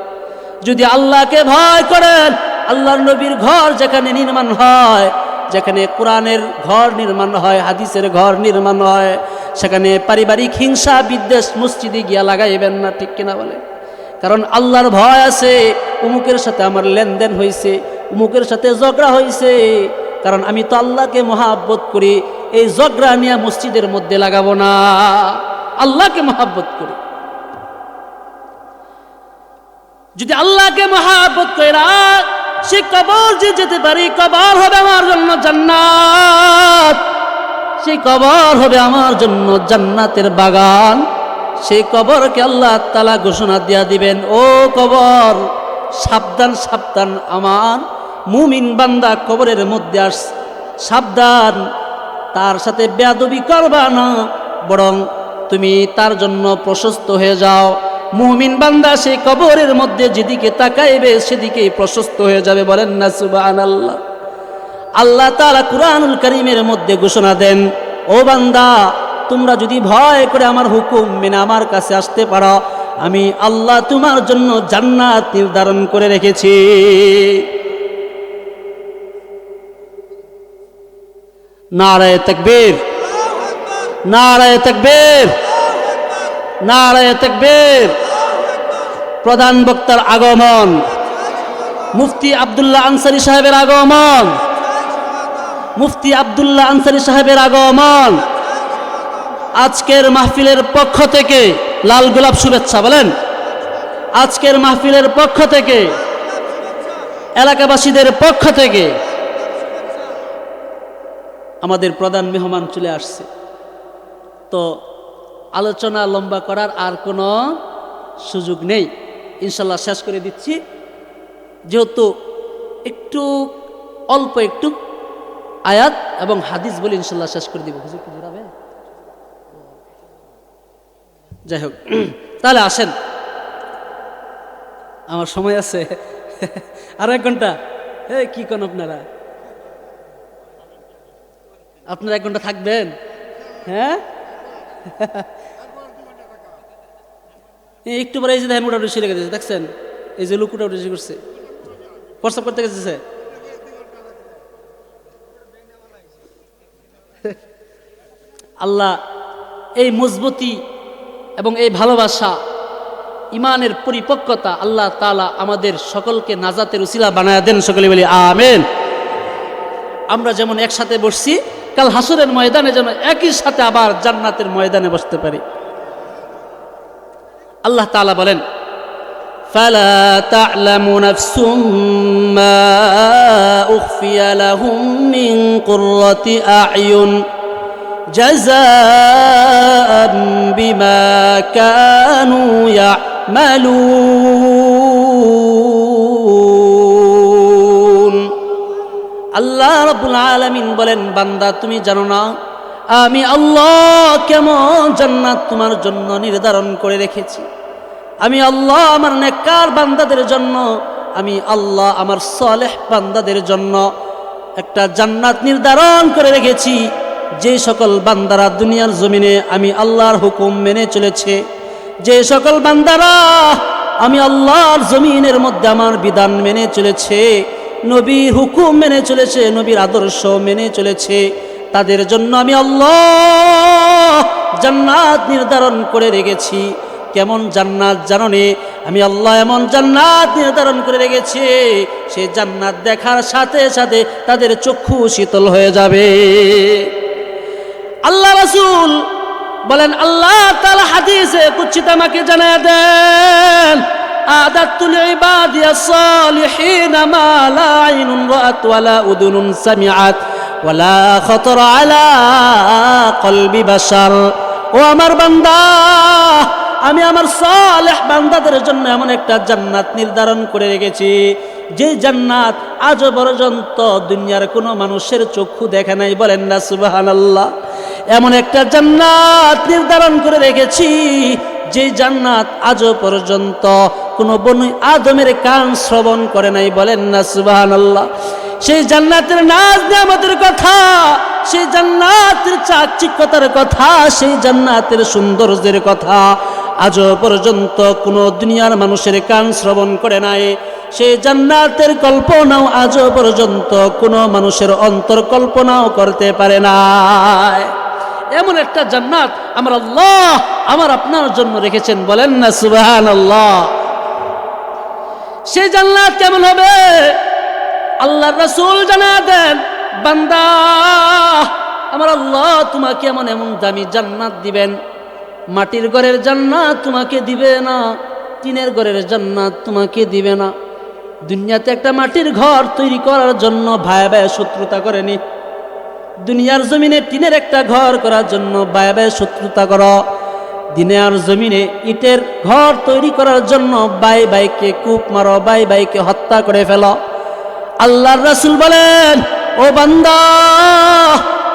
যদি আল্লাহকে ভয় করেন, আল্লাহর নবীর ঘর যেখানে নির্মাণ হয়, যেখানে কোরআনের ঘর নির্মাণ হয়, হাদিসের ঘর নির্মাণ হয়, সেখানে পারিবারিক হিংসা বিদ্বেষ মসজিদে গিয়া লাগাইবেন না, ঠিক কিনা বলে? কারণ আল্লাহর ভয় আছে, উমুকের সাথে আমার লেনদেন হয়েছে, উমুকের সাথে ঝগড়া হয়েছে, কারণ আমি তো আল্লাহকে মহাব্বত করি, এই ঝগড়া নিয়ে মসজিদের মধ্যে লাগাবো না, আল্লাহকে মহাব্বত করি। যদি আল্লাহকে মহাব্বত করে সে কবর যে যেতে পারি, কবর হবে আমার জন্য জান্নাত, সেই কবর হবে আমার জন্য জান্নাতের বাগান। সেই কবরকে আল্লাহ তাআলা ঘোষণা দিয়া দিবেন, ও কবর, সাবধান সাবধান, আমার মুমিন বান্দা কবরের মধ্যে আস, সাবধান, তার সাথে বেয়াদবি করবা না, বরং তুমি তার জন্য প্রশস্ত হয়ে যাও। মুমিন বান্দা সেই কবরের মধ্যে যেদিকে তাকাইবে সেদিকেই প্রশস্ত হয়ে যাবে, বলেন না সুবহানাল্লাহ। আল্লাহ তাআলা কুরআনুল কারীমের মধ্যে ঘোষণা দেন, ও বান্দা, তোমরা যদি ভয় করে আমার হুকুম মেনে আমার কাছে আসতে পারো, আমি আল্লাহ তোমার জন্য জান্নাত নির্ধারণ করে রেখেছি। নারায়ে তাকবীর, নারায়ে তাকবীর, নারায়ে তাকবীর। প্রধান বক্তার আগমন, মুফতি আব্দুল্লাহ আনসারী সাহেবের আগমন, মুফতি আব্দুল্লাহ আনসারী সাহেবের আগমন। আজকের মাহফিলের পক্ষ থেকে লাল গোলাপ শুভেচ্ছা, বলেন। আজকের মাহফিলের পক্ষ থেকে, এলাকাবাসীদের পক্ষ থেকে আমাদের প্রধান মেহমান চলে আসছে। তো আলোচনা লম্বা করার আর কোনো সুযোগ নেই, ইনশাল্লাহ শেষ করে দিচ্ছি। যেহেতু একটু অল্প একটু আয়াত এবং হাদিস বলে ইনশাল্লাহ শেষ করে দিব। হুজুর কি জোরাবে? যাই হোক, তাহলে আসেন, আমার সময় আছে আর 1 ঘন্টা। কি কোন আপনারা 1 ঘন্টা থাকবেন? হ্যাঁ, একটু পরে এই যে দেখেন উঠাউঠি শুরু গেছে, দেখছেন? এই যে লোক উঠাউঠি করছে, প্রস্তাব করতে গেছে। আল্লাহ এই মজবুতি এবং এই ভালোবাসা, ইমানের পরিপক্কতা আল্লাহ তাআলা আমাদের সকলকে নাজাতের উসিলা বানায়া দেন, সকলে বলি আমিন। আমরা যেমন একসাথে বসছি, কাল হাসরের ময়দানে যেন একই সাথে আবার জান্নাতের ময়দানে বসতে পারি। আল্লাহ তাআলা বলেন, ফালা তা'লামু নাফসুম মা উখফিয়া লাহুম মিন কুররাতি আ'য়ুন জাযাআন বিমা কানু ইয়া'মালুন। আল্লাহ রাব্বুল আলামিন বলেন, বান্দা তুমি জানো না আমি আল্লাহ কেমন জান্নাত তোমার জন্য নির্ধারণ করে রেখেছি। আমি আল্লাহ আমার নেককার বান্দাদের জন্য, আমি আল্লাহ আমার সালেহ বান্দাদের জন্য একটা জান্নাত নির্ধারণ করে রেখেছি। যে সকল বান্দারা দুনিয়ার জমিনে আমি আল্লাহর হুকুম মেনে চলেছে, যে সকল বান্দারা আমি আল্লাহর জমিনের মধ্যে আমার বিধান মেনে চলেছে, নবীর হুকুম মেনে চলেছে, নবীর আদর্শ মেনে চলেছে, তাদের জন্য আমি আল্লাহ জান্নাত নির্ধারণ করে রেখেছি। কেমন জান্নাত জানোনি? আমি আল্লাহ এমন জান্নাত নির্ধারণ করে রেখেছি, সেই জান্নাত দেখার সাথে সাথে তাদের চক্ষু শীতল হয়ে যাবে। আল্লাহ রাসূল বলেন, আল্লাহ তাআলা হাদিসে কুদসিতে আমাকে জানায় দেন, আদাতুল ইবাদিয়াস সালিহিনা মা লা আইনুন রাআত ওয়ালা উযুনুন সামিআত ওয়ালা খাতারা আলা কলবি বাশার। ও আমার বান্দা, আমি আমার সালেহ বান্দাদের জন্য এমন একটা জান্নাত নির্ধারণ করে রেখেছি, যে জান্নাত আজ পর্যন্ত দুনিয়ার কোনো মানুষের চক্ষু দেখে নাই। বলেন না সুবহানাল্লাহ। এমন একটা জান্নাত নির্ধারণ করে রেখেছি, যে জান্নাত আজ পর্যন্ত কোনো বনি আদমের কান শ্রবণ করে নাই। বলেন না সুবহানাল্লাহ। সেই জান্নাতের নাজ নিয়ামতের কথা, সেই জান্নাতের চাকচিক্যতার কথা, সেই জান্নাতের সৌন্দর্যের কথা আজ পর্যন্ত কোনো দুনিয়ার মানুষের কান শ্রবণ করে নাই। সেই জান্নাতের কল্পনাও আজ পর্যন্ত কোনো মানুষের অন্তর কল্পনাও করতে পারে নাই। এমন একটা জান্নাত আমার আল্লাহ আমার আপনার জন্য রেখেছেন। বলেন না সুবহানাল্লাহ। সেই জান্নাত কেমন হবে? আল্লাহর রাসূল জানায় দেন, বান্দা আমার আল্লাহ তোমাকে এমন এমন দামি জান্নাত দিবেন, মাটির ঘরের জান্নাত তোমাকে দিবে না, টিনের ঘরের জান্নাত তোমাকে দিবে না। দুনিয়াতে একটা মাটির ঘর তৈরি করার জন্য ভাই ভাই শত্রুতা করেনি। দুনিয়ার জমিনে টিনের একটা ঘর করার জন্য ভাই ভাই শত্রুতা করো। দুনিয়ার জমিনে ইটের ঘর তৈরি করার জন্য ভাই ভাইকে কূপ মারো, ভাই ভাইকে হত্যা করে ফেলো। আল্লাহর রাসূল বলেন, ও বান্দা,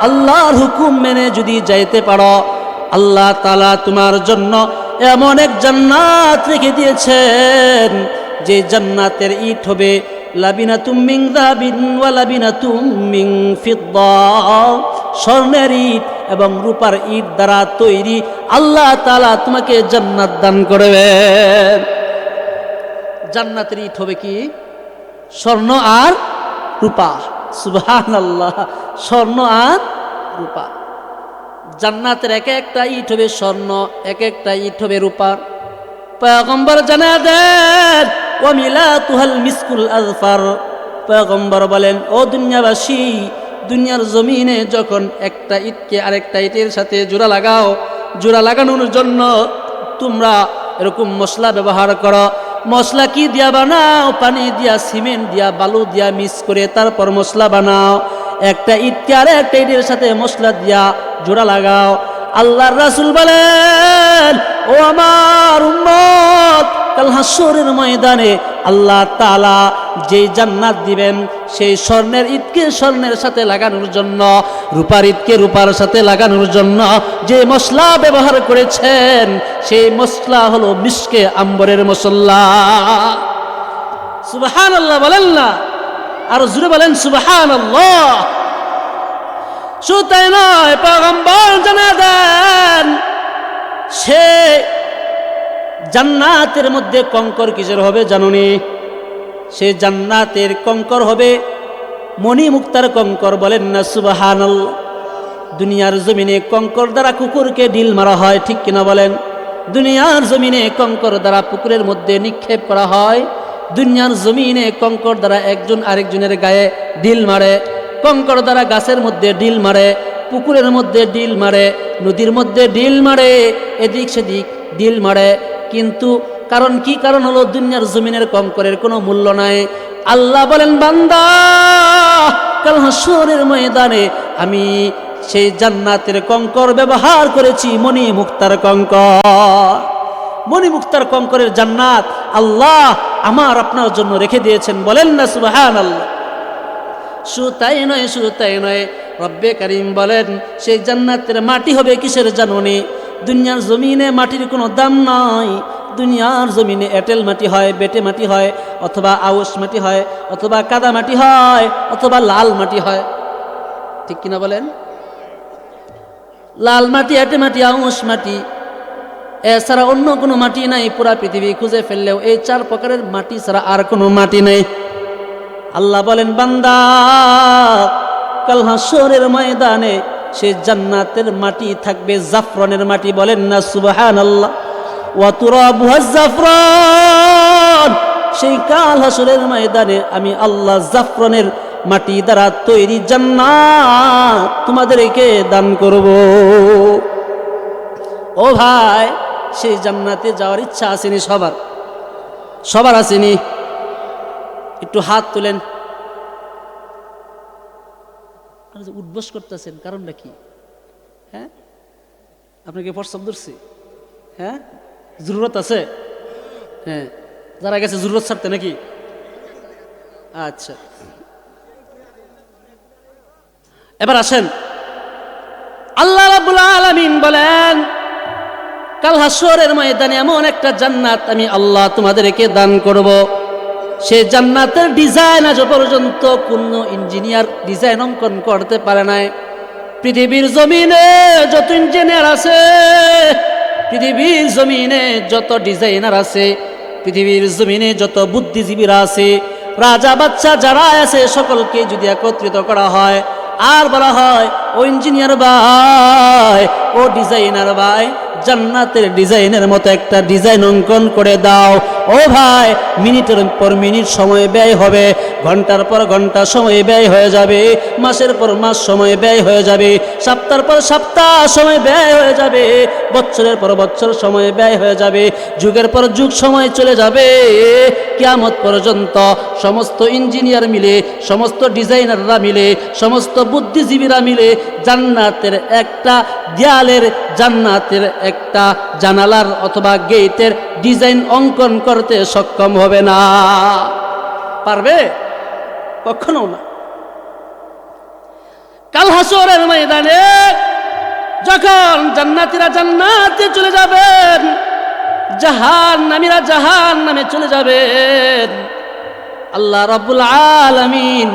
আল্লাহর হুকুম মেনে যদি যাইতে পারো, আল্লাহ তাআলা তোমার জন্য এমন এক জান্নাত রেখে দিয়েছেন, যে জান্নাতের ইট হবে লাবিনাতুম মিন যাহাবিন ওয়া লাবিনাতুম মিন ফিদ্দা, স্বর্ণের ইট এবং রূপার ইট দ্বারা তৈরি। আল্লাহ তাআলা তোমাকে জান্নাত দান করবেন। জান্নাতের ইট হবে কি? স্বর্ণ আর রূপা। সুবহানাল্লাহ। স্বর্ণ আর রূপা। জান্নাতের এক একটা ইট হবে স্বর্ণ, এক একটা ইট হবে রূপার। পয়গম্বর জানায় দেন, ওয়া মিলাতুহাল মিসকুল আযফার। পয়গম্বর বলেন, ও দুনিয়াবাসী, দুনিয়ার জমিনে যখন একটা ইটকে আরেকটা ইটের সাথে জোড়া লাগাও, জোড়া লাগানোর জন্য তোমরা এরকম মশলা ব্যবহার করো। মশলা কি দিয়া বানাও? পানি দিয়া, সিমেন্ট দিয়া, বালু দিয়া মিক্স করে তারপর মশলা বানাও। একটা ইটকে আর একটা ইটের সাথে মশলা দিয়া জোড়া লাগাও। আল্লাহর রাসূল বলেন, ও আমার উম্মত, কাল হাসরের ময়দানে আল্লাহ তাআলা যেই জান্নাত দিবেন, সেই স্বর্ণের ইটকে স্বর্ণের সাথে লাগানোর জন্য, রূপার ইটকে রূপার সাথে লাগানোর জন্য যে মশলা ব্যবহার করেছেন, সেই মশলা হলো মিশকে আম্বরের মশলা। সুবহানাল্লাহ বলেন না? আর জোরে বলেন সুবহানাল্লাহ। শুধু তাই নয়, পয়গম্বর জানায় দেন, সে জান্নাতের মধ্যে কঙ্কর কিসের হবে জানুনি? সে জান্নাতের কঙ্কর হবে মণি মুক্তার কঙ্কর। বলেন না সুবহানাল্লাহ। দুনিয়ার জমিনে কঙ্কর দ্বারা কুকুরকে ডিল মারা হয়, ঠিক কিনা বলেন? দুনিয়ার জমিনে কঙ্কর দ্বারা পুকুরের মধ্যে নিক্ষেপ করা হয়। দুনিয়ার জমিনে কঙ্কর দ্বারা একজন আরেকজনের গায়ে ডিল মারে, কঙ্কর দ্বারা গাছের মধ্যে ডিল মারে, পুকুরের মধ্যে ডিল মারে, নদীর মধ্যে ডিল মারে, এদিক সেদিক ডিল মারে। কিন্তু কারণ কি? কারণ হলো দুনিয়ার জমিনের কঙ্করের কোনো মূল্য নাই। আল্লাহ বলেন, বান্দা কাল হাসরের ময়দানে আমি সেই জান্নাতের কঙ্কর ব্যবহার করেছি, মণি মুক্তার কঙ্কর। মণি মুক্তার কঙ্করের জান্নাত আল্লাহ আমার আপনার জন্য রেখে দিয়েছেন, বলেন না সুবহানাল্লাহ। শুধু তাই নয়, শুধু তাই নয়, রব্বে কারীম বলেন সেই জান্নাতের মাটি হবে কিসের জানুনি? দুনিয়ার জমিনে মাটির কোনো দাম নাই। দুনিয়ার জমিনে এঁটেল মাটি হয়, বেটে মাটি হয়, অথবা আউশ মাটি হয়, অথবা কাদা মাটি হয়, অথবা লাল মাটি হয়, ঠিক কিনা বলেন? লাল মাটি, এঁটে মাটি, আউশ মাটি, এছাড়া অন্য কোনো মাটি নাই। পুরা পৃথিবী খুঁজে ফেললেও এই 4 প্রকারের মাটি ছাড়া আর কোনো মাটি নেই। আল্লাহ বলেন, বান্দা কাল হাসরের ময়দানে সেই জান্নাতের মাটি থাকবে জাফরানের মাটি, বলেন না সুবহানাল্লাহ। ওয়া তুরাবুহা জাফরান, সেই কাল হাসরের ময়দানে আমি আল্লাহ জাফরানের মাটি দ্বারা তৈরি জান্নাত তোমাদেরকে দান করব। ও ভাই, সেই জান্নাতে যাওয়ার ইচ্ছা আসেনি সবার? সবার আসেনি? একটু হাত তুলেন। উদ্বোস করতেছেন, কারণটা কি? হ্যাঁ, আপনাকে প্রস্তাব ধরছি? হ্যাঁ, জরুরত আছে? হ্যাঁ, যারা গেছে জরুরত ছাড়তে নাকি? আচ্ছা, এবার আসেন। আল্লাহ রাব্বুল আলামিন বলেন, কাল হাসরের ময়দানে এমন একটা জান্নাত আমি আল্লাহ তোমাদেরকে দান করব। সেই জান্নাতের ডিজাইন আজ পর্যন্ত কোন ইঞ্জিনিয়ার ডিজাইন অঙ্কন করতে পারে নাই। পৃথিবীর জমিনে যত ইঞ্জিনিয়ার আছে, পৃথিবীর জমিনে যত ডিজাইনার আছে, পৃথিবীর জমিনে যত বুদ্ধিজীবীরা আছে, রাজা বাচ্চা যারা আছে, সকলকে যদি একত্রিত করা হয় আর বলা হয়, ও ইঞ্জিনিয়ার ভাই, ও ডিজাইনার ভাই, জান্নাতের ডিজাইনের মতো একটা ডিজাইন অঙ্কন করে দাও। ও ভাই, মিনিটের পর মিনিট সময় ব্যয় হবে, ঘন্টার পর ঘন্টা সময় ব্যয় হয়ে যাবে, মাসের পর মাস সময় ব্যয় হয়ে যাবে, সপ্তাহের পর সপ্তাহ সময় ব্যয় হয়ে যাবে, বছরের পর বছর সময় ব্যয় হয়ে যাবে, যুগের পর যুগ সময় চলে যাবে। কিয়ামত পর্যন্ত সমস্ত ইঞ্জিনিয়ার মিলে, সমস্ত ডিজাইনাররা মিলে, সমস্ত বুদ্ধিজীবীরা মিলে জান্নাতের একটা দেয়ালের, জান্নাতের একটা জানালার অথবা গেটের ডিজাইন অঙ্কন করতে সক্ষম হবে না। পারবে? কখনো না। কাল হাসরের ময়দানে যখন জান্নাতীরা জান্নাতে চলে যাবেন, জাহান্নামীরা জাহান্নামে চলে যাবেন, আল্লাহ রাব্বুল আলামিন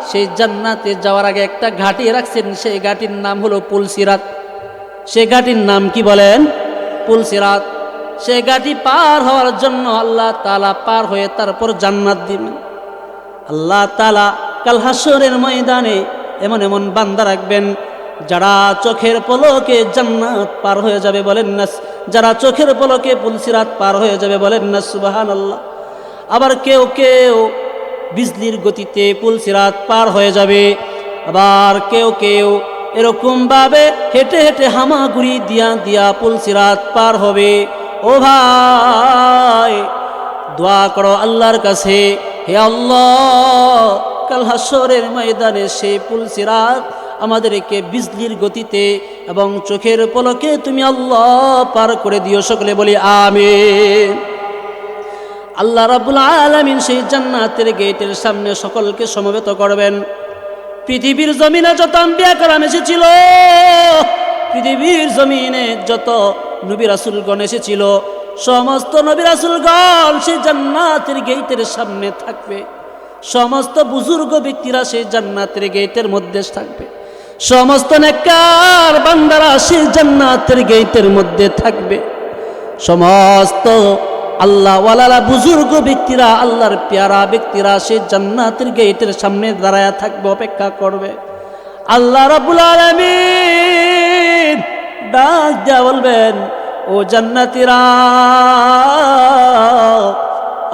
সেই জান্নাতে যাওয়ার আগে একটা ঘাটি রাখছেন। সেই ঘাটির নাম হলো পুলসিরাত। সেই ঘাটির নাম কি বলেন? পুলসিরাত। সেই ঘাটি পার হওয়ার জন্য আল্লাহ তাআলা পার হয়ে তারপর জান্নাত দিবেন। আল্লাহ তাআলা কাল হাসরের ময়দানে এমন এমন বান্দা রাখবেন যারা চোখের পলকে জান্নাত পার হয়ে যাবে, বলেন না। যারা চোখের পলকে পুলসিরাত পার হয়ে যাবে, বলেন না সুবহানাল্লাহ। আবার কেউ কেউ বিজলির গতিতে পুলসিরাত পার হয়ে যাবে, আবার কেউ কেউ এরকম ভাবে হেঁটে হেঁটে হামাগুড়ি দিয়া দিয়া পুলসিরাত পার হবে। ও ভাই, দোয়া করো আল্লাহর কাছে, হে আল্লাহ, কাল হাসরের ময়দানে সেই পুলসিরাত আমাদেরকে বিজলির গতিতে এবং চোখের পলকে তুমি আল্লাহ পার করে দিও। সকলে বলি আমিন। আল্লাহ রাব্বুল আলামিন সেই জান্নাতের গেটের সামনে সকলকে সমবেত করবেন। পৃথিবীর জমিনে যত আম্বিয়া কেরাম এসেছিল, পৃথিবীর জমিনে যত নবী রাসূলগণ এসেছিল, সমস্ত নবী রাসূলগণ সেই জান্নাতের গেটের সামনে থাকবে। সমস্ত বুজুর্গ ব্যক্তিরা সেই জান্নাতের গেটের মধ্যে থাকবে। সমস্ত নেককার বান্দারা সেই জান্নাতের গেটের মধ্যে থাকবে। সমস্ত আল্লাহ ওয়ালারা বুজুর্গ ব্যক্তিরা, আল্লাহর পেয়ারা ব্যক্তিরা সেই জান্নাতের গেটের সামনে দাঁড়ায়া থাকবে, অপেক্ষা করবে। আল্লাহ রাব্বুল আলামিন ডাক দিয়া বলবেন, ও জান্নাতীরা,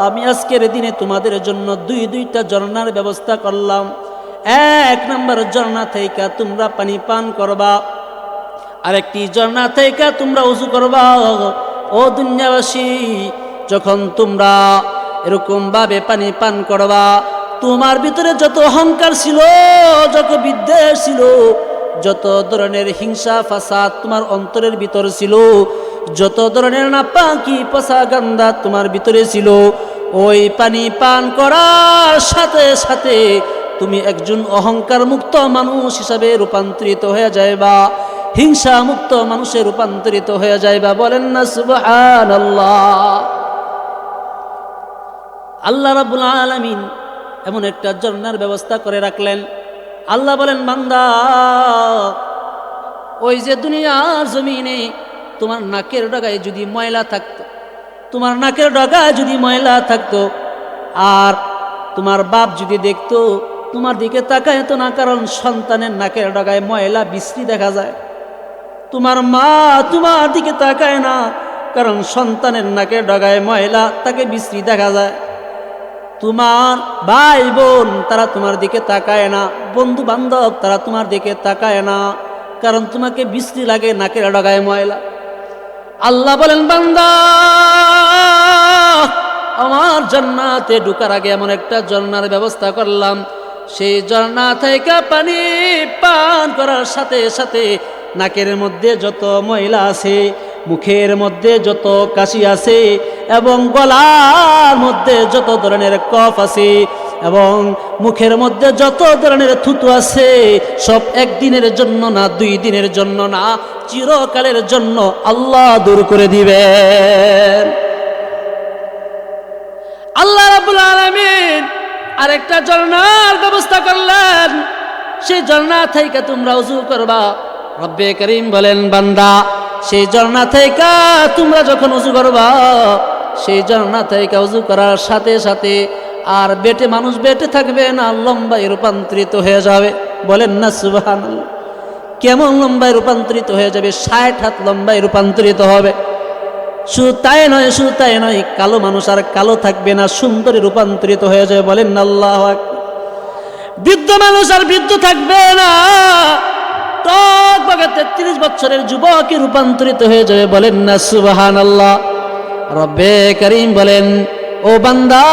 আমি আজকের দিনে তোমাদের জন্য দুইটা ঝর্ণার ব্যবস্থা করলাম। 1 নম্বর ঝর্ণা থেকে তোমরা পানি পান করবা, আরেকটি ঝর্ণা থেকে তোমরা ওযু করবা। ও দুনিয়াবাসী, যখন তোমরা এরকম ভাবে পানি পান করবা, তোমার ভিতরে যত অহংকার ছিল, যত বিদ্বেষ ছিল, যত ধরনের হিংসা ফাসাদ তোমার অন্তরের ভিতর ছিল, যত ধরনের নাপাকি পচা গন্ধা তোমার ভিতরে ছিল, ওই পানি পান করার সাথে সাথে তুমি একজন অহংকার মুক্ত মানুষ হিসাবে রূপান্তরিত হয়ে যাইবা, হিংসা মুক্ত মানুষে রূপান্তরিত হয়ে যাইবা। বলেন না সুবহানাল্লাহ। আল্লাহ রাব্বুল আলামিন এমন একটা ঝর্ণার ব্যবস্থা করে রাখলেন। আল্লাহ বলেন, বান্দা, ওই যে দুনিয়ার জমিনে তোমার নাকের ডগায় যদি ময়লা থাকতো, তোমার নাকের ডগায় যদি ময়লা থাকতো, আর তোমার বাপ যদি দেখতো তোমার দিকে তাকায় তো না, কারণ সন্তানের নাকের ডগায় ময়লা বিশ্রী দেখা যায়। তোমার মা তোমার দিকে তাকায় না, কারণ সন্তানের নাকের ডগায় ময়লা তাকে বিশ্রী দেখা যায়। তোমার ভাই বোন তারা তোমার দিকে তাকায় না, বন্ধু বান্ধব তারা তোমার দিকে তাকায় না, কারণ তোমাকে বিশ্রী লাগে, নাকের ডগায় ময়লা। আল্লাহ বলেন, বান্দা, আমার জান্নাতে ঢোকার আগে এমন একটা ঝর্ণার ব্যবস্থা করলাম, সেই ঝর্ণা থেকে পানি পান করার সাথে সাথে নাকের মধ্যে যত ময়লা আছে, মুখের মধ্যে যত কাশি আছে, এবং গলার মধ্যে যত ধরনের কফ আছে, এবং মুখের মধ্যে যত ধরনের থুতু আছে, সব একদিনের জন্য না, 2 দিনের জন্য না, চিরকালের জন্য আল্লাহ দূর করে দিবেন। আল্লাহ রাব্বুল আলামিন আরেকটা ঝর্ণার ব্যবস্থা করলেন, সেই ঝর্ণা থেকে তোমরা ওযু করবা। রব্বে করিম বলেন, বান্দা, সেই ঝর্ণা থেকে তোমরা যখন ওযু করবা, সেই ঝর্ণা থেকে ওযু করার সাথে সাথে আর বেটে মানুষ বেটে থাকবে না, লম্বায় রূপান্তরিত হয়ে যাবে। বলেন না সুবহানাল্লাহ। কেমন লম্বায় রূপান্তরিত হয়ে যাবে? 60 হাত লম্বায় রূপান্তরিত হবে। শুধু তাই নয়, কালো মানুষ আর কালো থাকবে না, সুন্দরী রূপান্তরিত হয়ে যাবে। বলেন না আল্লাহু আকবার। বৃদ্ধ মানুষ আর বৃদ্ধ থাকবে না, টকবকে 33 বছরের যুবকে রূপান্তরিত হয়ে যাবে। বলেন না সুবহানাল্লাহ। রব্বে করিম বলেন, ও বান্দা,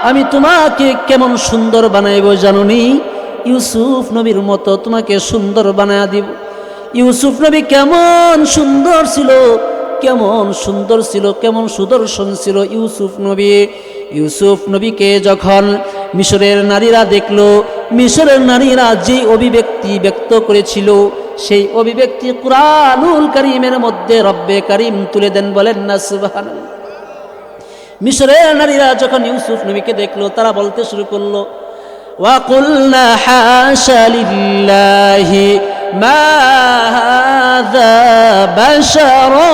আমি তোমাকে কেমন সুন্দর বানাইব জানোনি? ইউসুফ নবীর মতো তোমাকে সুন্দর বানায়া দিব। ইউসুফ নবী কেমন সুন্দর ছিল, কেমন সুন্দর ছিল, কেমন সুদর্শন ছিল ইউসুফ নবীকে যখন মিশরের নারীরা দেখলো, মিশরের নারীরা যে অভিব্যক্তি ব্যক্ত করেছিল, সেই অভিব্যক্তি কুরআনুল কারীমের মধ্যে রব্বে করিম তুলে দেন। বলেন না সুবহানাল্লাহ। মিশরের নারীরা যখন ইউসুফ নবীকে দেখলো, তারা বলতে শুরু করলো, ওয়া কুলনা হাশা লিল্লাহি মা হাযা বাশারা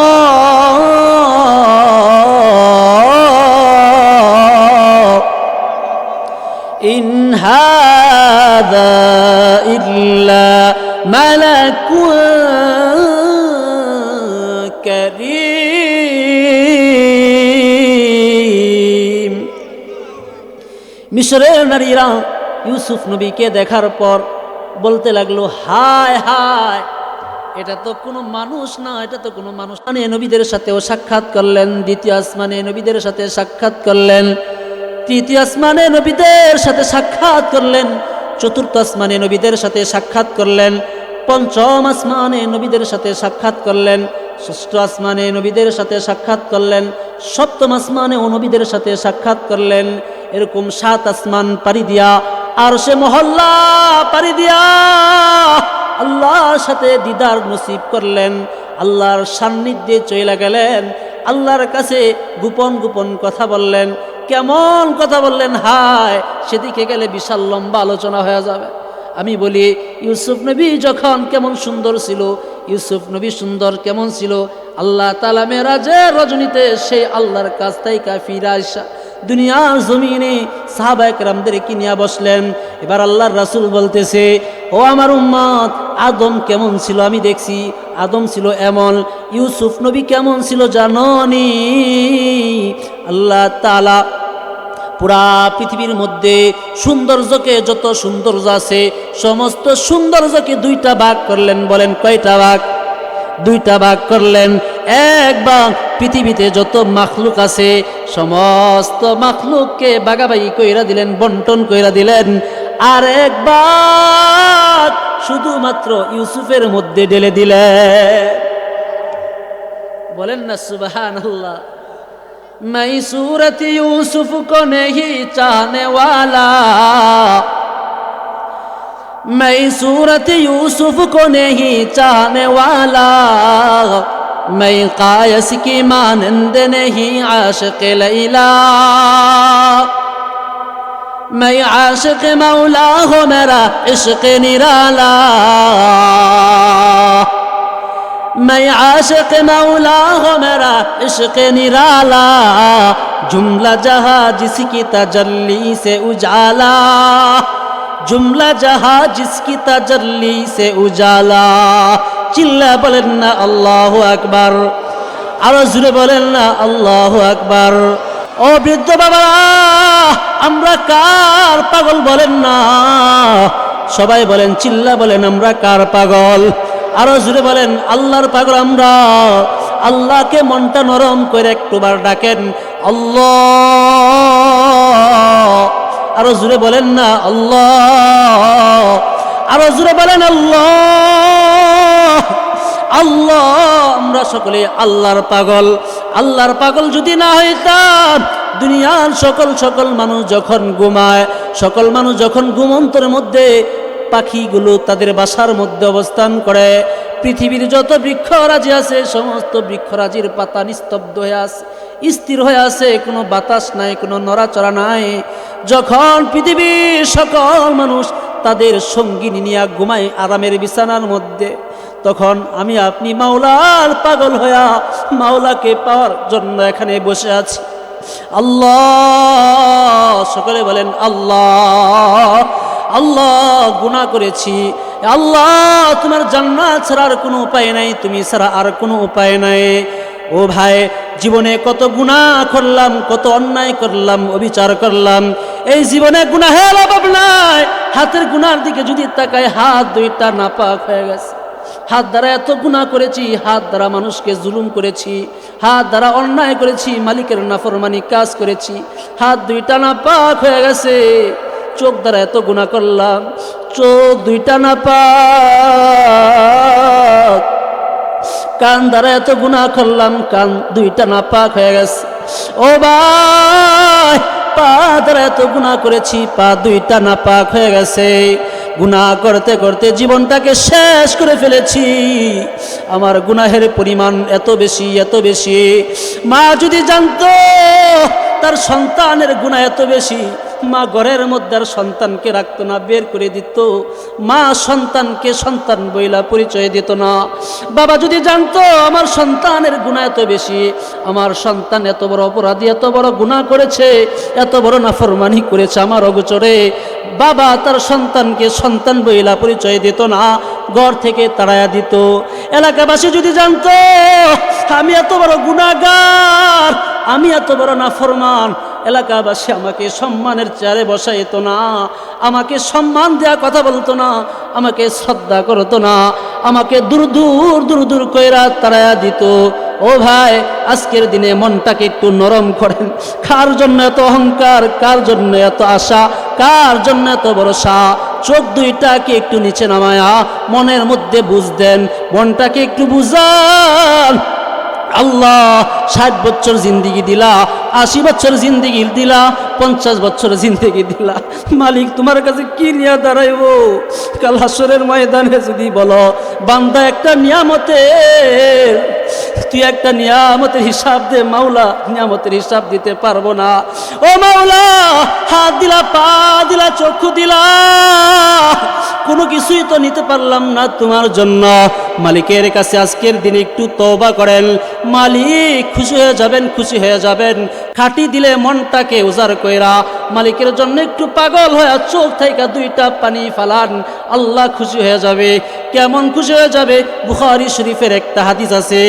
ইন হাযা ইল্লা মালাকুন কারীম। মিশরের নারীরা ইউসুফ নবীকে দেখার পর বলতে লাগলো, হায় হায়, এটা তো কোনো মানুষ না, এটা তো কোনো মানুষ না। নবীদের সাথেও সাক্ষাৎ করলেন, 2য় আসমানে নবীদের সাথে সাক্ষাৎ করলেন, 3য় আসমানে নবীদের সাথে সাক্ষাৎ করলেন, 4র্থ আসমানে নবীদের সাথে সাক্ষাৎ করলেন, 5ম আসমানে নবীদের সাথে সাক্ষাৎ করলেন, 6ষ্ঠ আসমানে নবীদের সাথে সাক্ষাৎ করলেন, 7ম আসমানে নবীদের সাথে সাক্ষাৎ করলেন। এরকম 7 আসমান পাড়ি দিয়া, আর সে মহল্লা পাড়ি দিয়া আল্লাহর সাথে দিদার নসিব করলেন, আল্লাহর সান্নিধ্যে চলে গেলেন, আল্লাহর কাছে গোপন গোপন কথা বললেন। কেমন কথা বললেন? হায়, সেদিকে গেলে বিশাল লম্বা আলোচনা হয়ে যাবে। আমি বলি, ইউসুফ নবী যখন কেমন সুন্দর ছিল, ইউসুফ নবী সুন্দর কেমন ছিল, আল্লাহ তাআলা মেরাজের রজনীতে সেই আল্লাহর কাছ থেকে ফিরে আসা দুনিয়ার জমিনে সাহাবায়ে কেরামদেরকে নিয়ে বসলেন। এবার আল্লাহর রাসূল বলতেছে, ও আমার উম্মত, আদম কেমন ছিল আমি দেখছি, আদম ছিল এমন। ইউসুফ নবী কেমন ছিল জানোনি? আল্লাহ তাআলা পুরা পৃথিবীর মধ্যে সৌন্দর্যকে, যত সৌন্দর্য আছে সমস্ত সৌন্দর্যকে 2টা ভাগ করলেন। বলেন কয়টা ভাগ? 2টা ভাগ করলেন। এক ভাগ পৃথিবীতে যত মাখলুক আছে সমস্ত মাখলুককে বাগাবাগি কইরা দিলেন, বন্টন কইরা দিলেন, আর একবার শুধুমাত্র ইউসুফের মধ্যে ঢেলে দিলেন। বলেন না সুবহানাল্লাহ। मैं सूरत यूसुफ को नहीं चाहने वाला, मैं सूरत यूसुफ को नहीं चाहने वाला, मैं कायस की मानंद नहीं आशिक लैला, मैं आशिक मौला हो मेरा इश्क निराला, मैं आशिक मौला हो मेरा इश्क निराला, जुमला जहां जिसकी तजल्ली से उजाला, जुमला जहां जिसकी तजल्ली से उजाला। चिल्ला बोलें ना अल्लाहु अकबर, आरो जुरे बोलें ना अल्लाहु अकबर। ओ বৃদ্ধ বাবা, আমরা কার পাগল বলেন না, সবাই বলেন, চিল্লা বলেন, আমরা কার পাগল? আরো জোরে বলেন, আল্লাহর পাগল আমরা। আল্লাহকে মনটা নরম করে একটুবার ডাকেন, আল্লাহ। আরো জোরে বলেন না আল্লাহ, আরো জোরে বলেন আল্লাহ, আল্লাহ। আমরা সকলে আল্লাহর পাগল। আল্লাহর পাগল যদি না হইতাম, দুনিয়ার সকল মানুষ যখন ঘুমায়, সকল মানুষ যখন ঘুমন্তর মধ্যে, পাখিগুলো তাদের বাসার মধ্যে অবস্থান করে, পৃথিবীর যত বৃক্ষরাজি আছে সমস্ত বৃক্ষরাজির পাতা নিস্তব্ধ হয়ে আছে, স্থির হয়ে আছে, কোনো বাতাস নাই, কোনো নড়াচড়া নাই। যখন পৃথিবীর সকল মানুষ তাদের সঙ্গিনী নিয়ে ঘুমায় আরামের বিছানার মধ্যে, তখন আমি আপনি মাওলার পাগল হইয়া মাওলাকে পাওয়ার জন্য এখানে বসে আছি। আল্লাহ, সকলে বলেন আল্লাহ। আল্লাহ, গুনাহ করেছি, আল্লাহ তোমার জান্নাত ছাড়া আর কোনো উপায় নাই, তুমি ছাড়া আর কোনো উপায় নাই। ও ভাই, জীবনে কত গুনাহ করলাম, কত অন্যায় করলাম, অবিচার করলাম। এই জীবনে গুনাহের অভাব নাই। হাতের গুনার দিকে যদি তাকায়, হাত দুইটা নাপাক হয়ে গেছে। হাত দ্বারা এত গুনাহ করেছি, হাত দ্বারা মানুষকে জুলুম করেছি, হাত দ্বারা অন্যায় করেছি, মালিকের নাফরমানি কাজ করেছি, হাত দুইটা নাপাক হয়ে গেছে। চোখ দ্বারা এত গুনাহ করলাম, চোখ দুইটা নাপাক। কান দ্বারা এত গুনাহ করলাম, কান দুইটা নাপাক হয়ে গেছে। ও ভাই, পা দ্বারা এত গুনাহ করেছি, পা দুইটা নাপাক হয়ে গেছে। গুনাহ করতে করতে জীবনটাকে শেষ করে ফেলেছি। আমার গুনাহের পরিমাণ এত বেশি, এত বেশি। মা যদি জানতো তার সন্তানের গুনাহ এত বেশি, মা ঘরের মধ্যে আর সন্তানকে রাখতো না, বের করে দিত। মা সন্তানকে সন্তান বইলা পরিচয় দিত না। বাবা যদি জানতো আমার সন্তানের গুনাহ এত বেশি, আমার সন্তান এত বড় অপরাধী, এত বড় গুনাহ করেছে, এত বড় নাফরমানি করেছে আমার অগোচরে, বাবা তার সন্তানকে সন্তান বইলা পরিচয় দিত না, ঘর থেকে তাড়াইয়া দিত। এলাকাবাসী যদি জানতো আমি এত বড় গুনাহগার, আমি এত বড় নাফরমান, এলাকাবাসী আমাকে সম্মানের চেয়ারে বসাইতো না, আমাকে সম্মান দেয়া কথা বলতো না, আমাকে শ্রদ্ধা করতো না, আমাকে দূর দূর দূর দূর কইরা তাড়াইয়া দিত। ও ভাই, আজকের দিনে মনটাকে একটু নরম করেন। কার জন্য এত অহংকার, কার জন্য এত আশা, কার জন্য এত ভরসা? চোখ দুইটাকে একটু নিচে নামায়া মনের মধ্যে বুঝ দেন, মনটাকে একটু বুঝান। আল্লাহ 60 বছর জিন্দিগি দিলা, 80 বছর জিন্দিগি দিলা, 50 বছর জিন্দিগি দিলা। মালিক তোমার কাছে কি নিয়ে দাঁড়াইব? কাল হাসরের ময়দানে যদি বলো বান্দা একটা নিয়ামতের, তুই একটা নিয়ামতের হিসাব দে, মাওলা নিয়ামতের হিসাব দিতে পারবো না। ও মাওলা, হাত দিলা, পা দিলা, চক্ষু দিলা, কোনো কিছুই তো নিতে পারলাম না তোমার জন্য। মালিকের কাছে আজকের দিনে একটু তওবা করেন, মালিক খুশি হয়ে যাবেন, খুশি হয়ে যাবেন। খাটি দিলে মনটাকে উজাড় কইরা মালিকের জন্য একটু পাগল হয়ে চোখ থেকে দুইটা পানি ফালান, আল্লাহ খুশি হয়ে যাবে। কেমন খুশি হয়ে যাবে? বুখারী শরীফের একটা হাদিস আছে,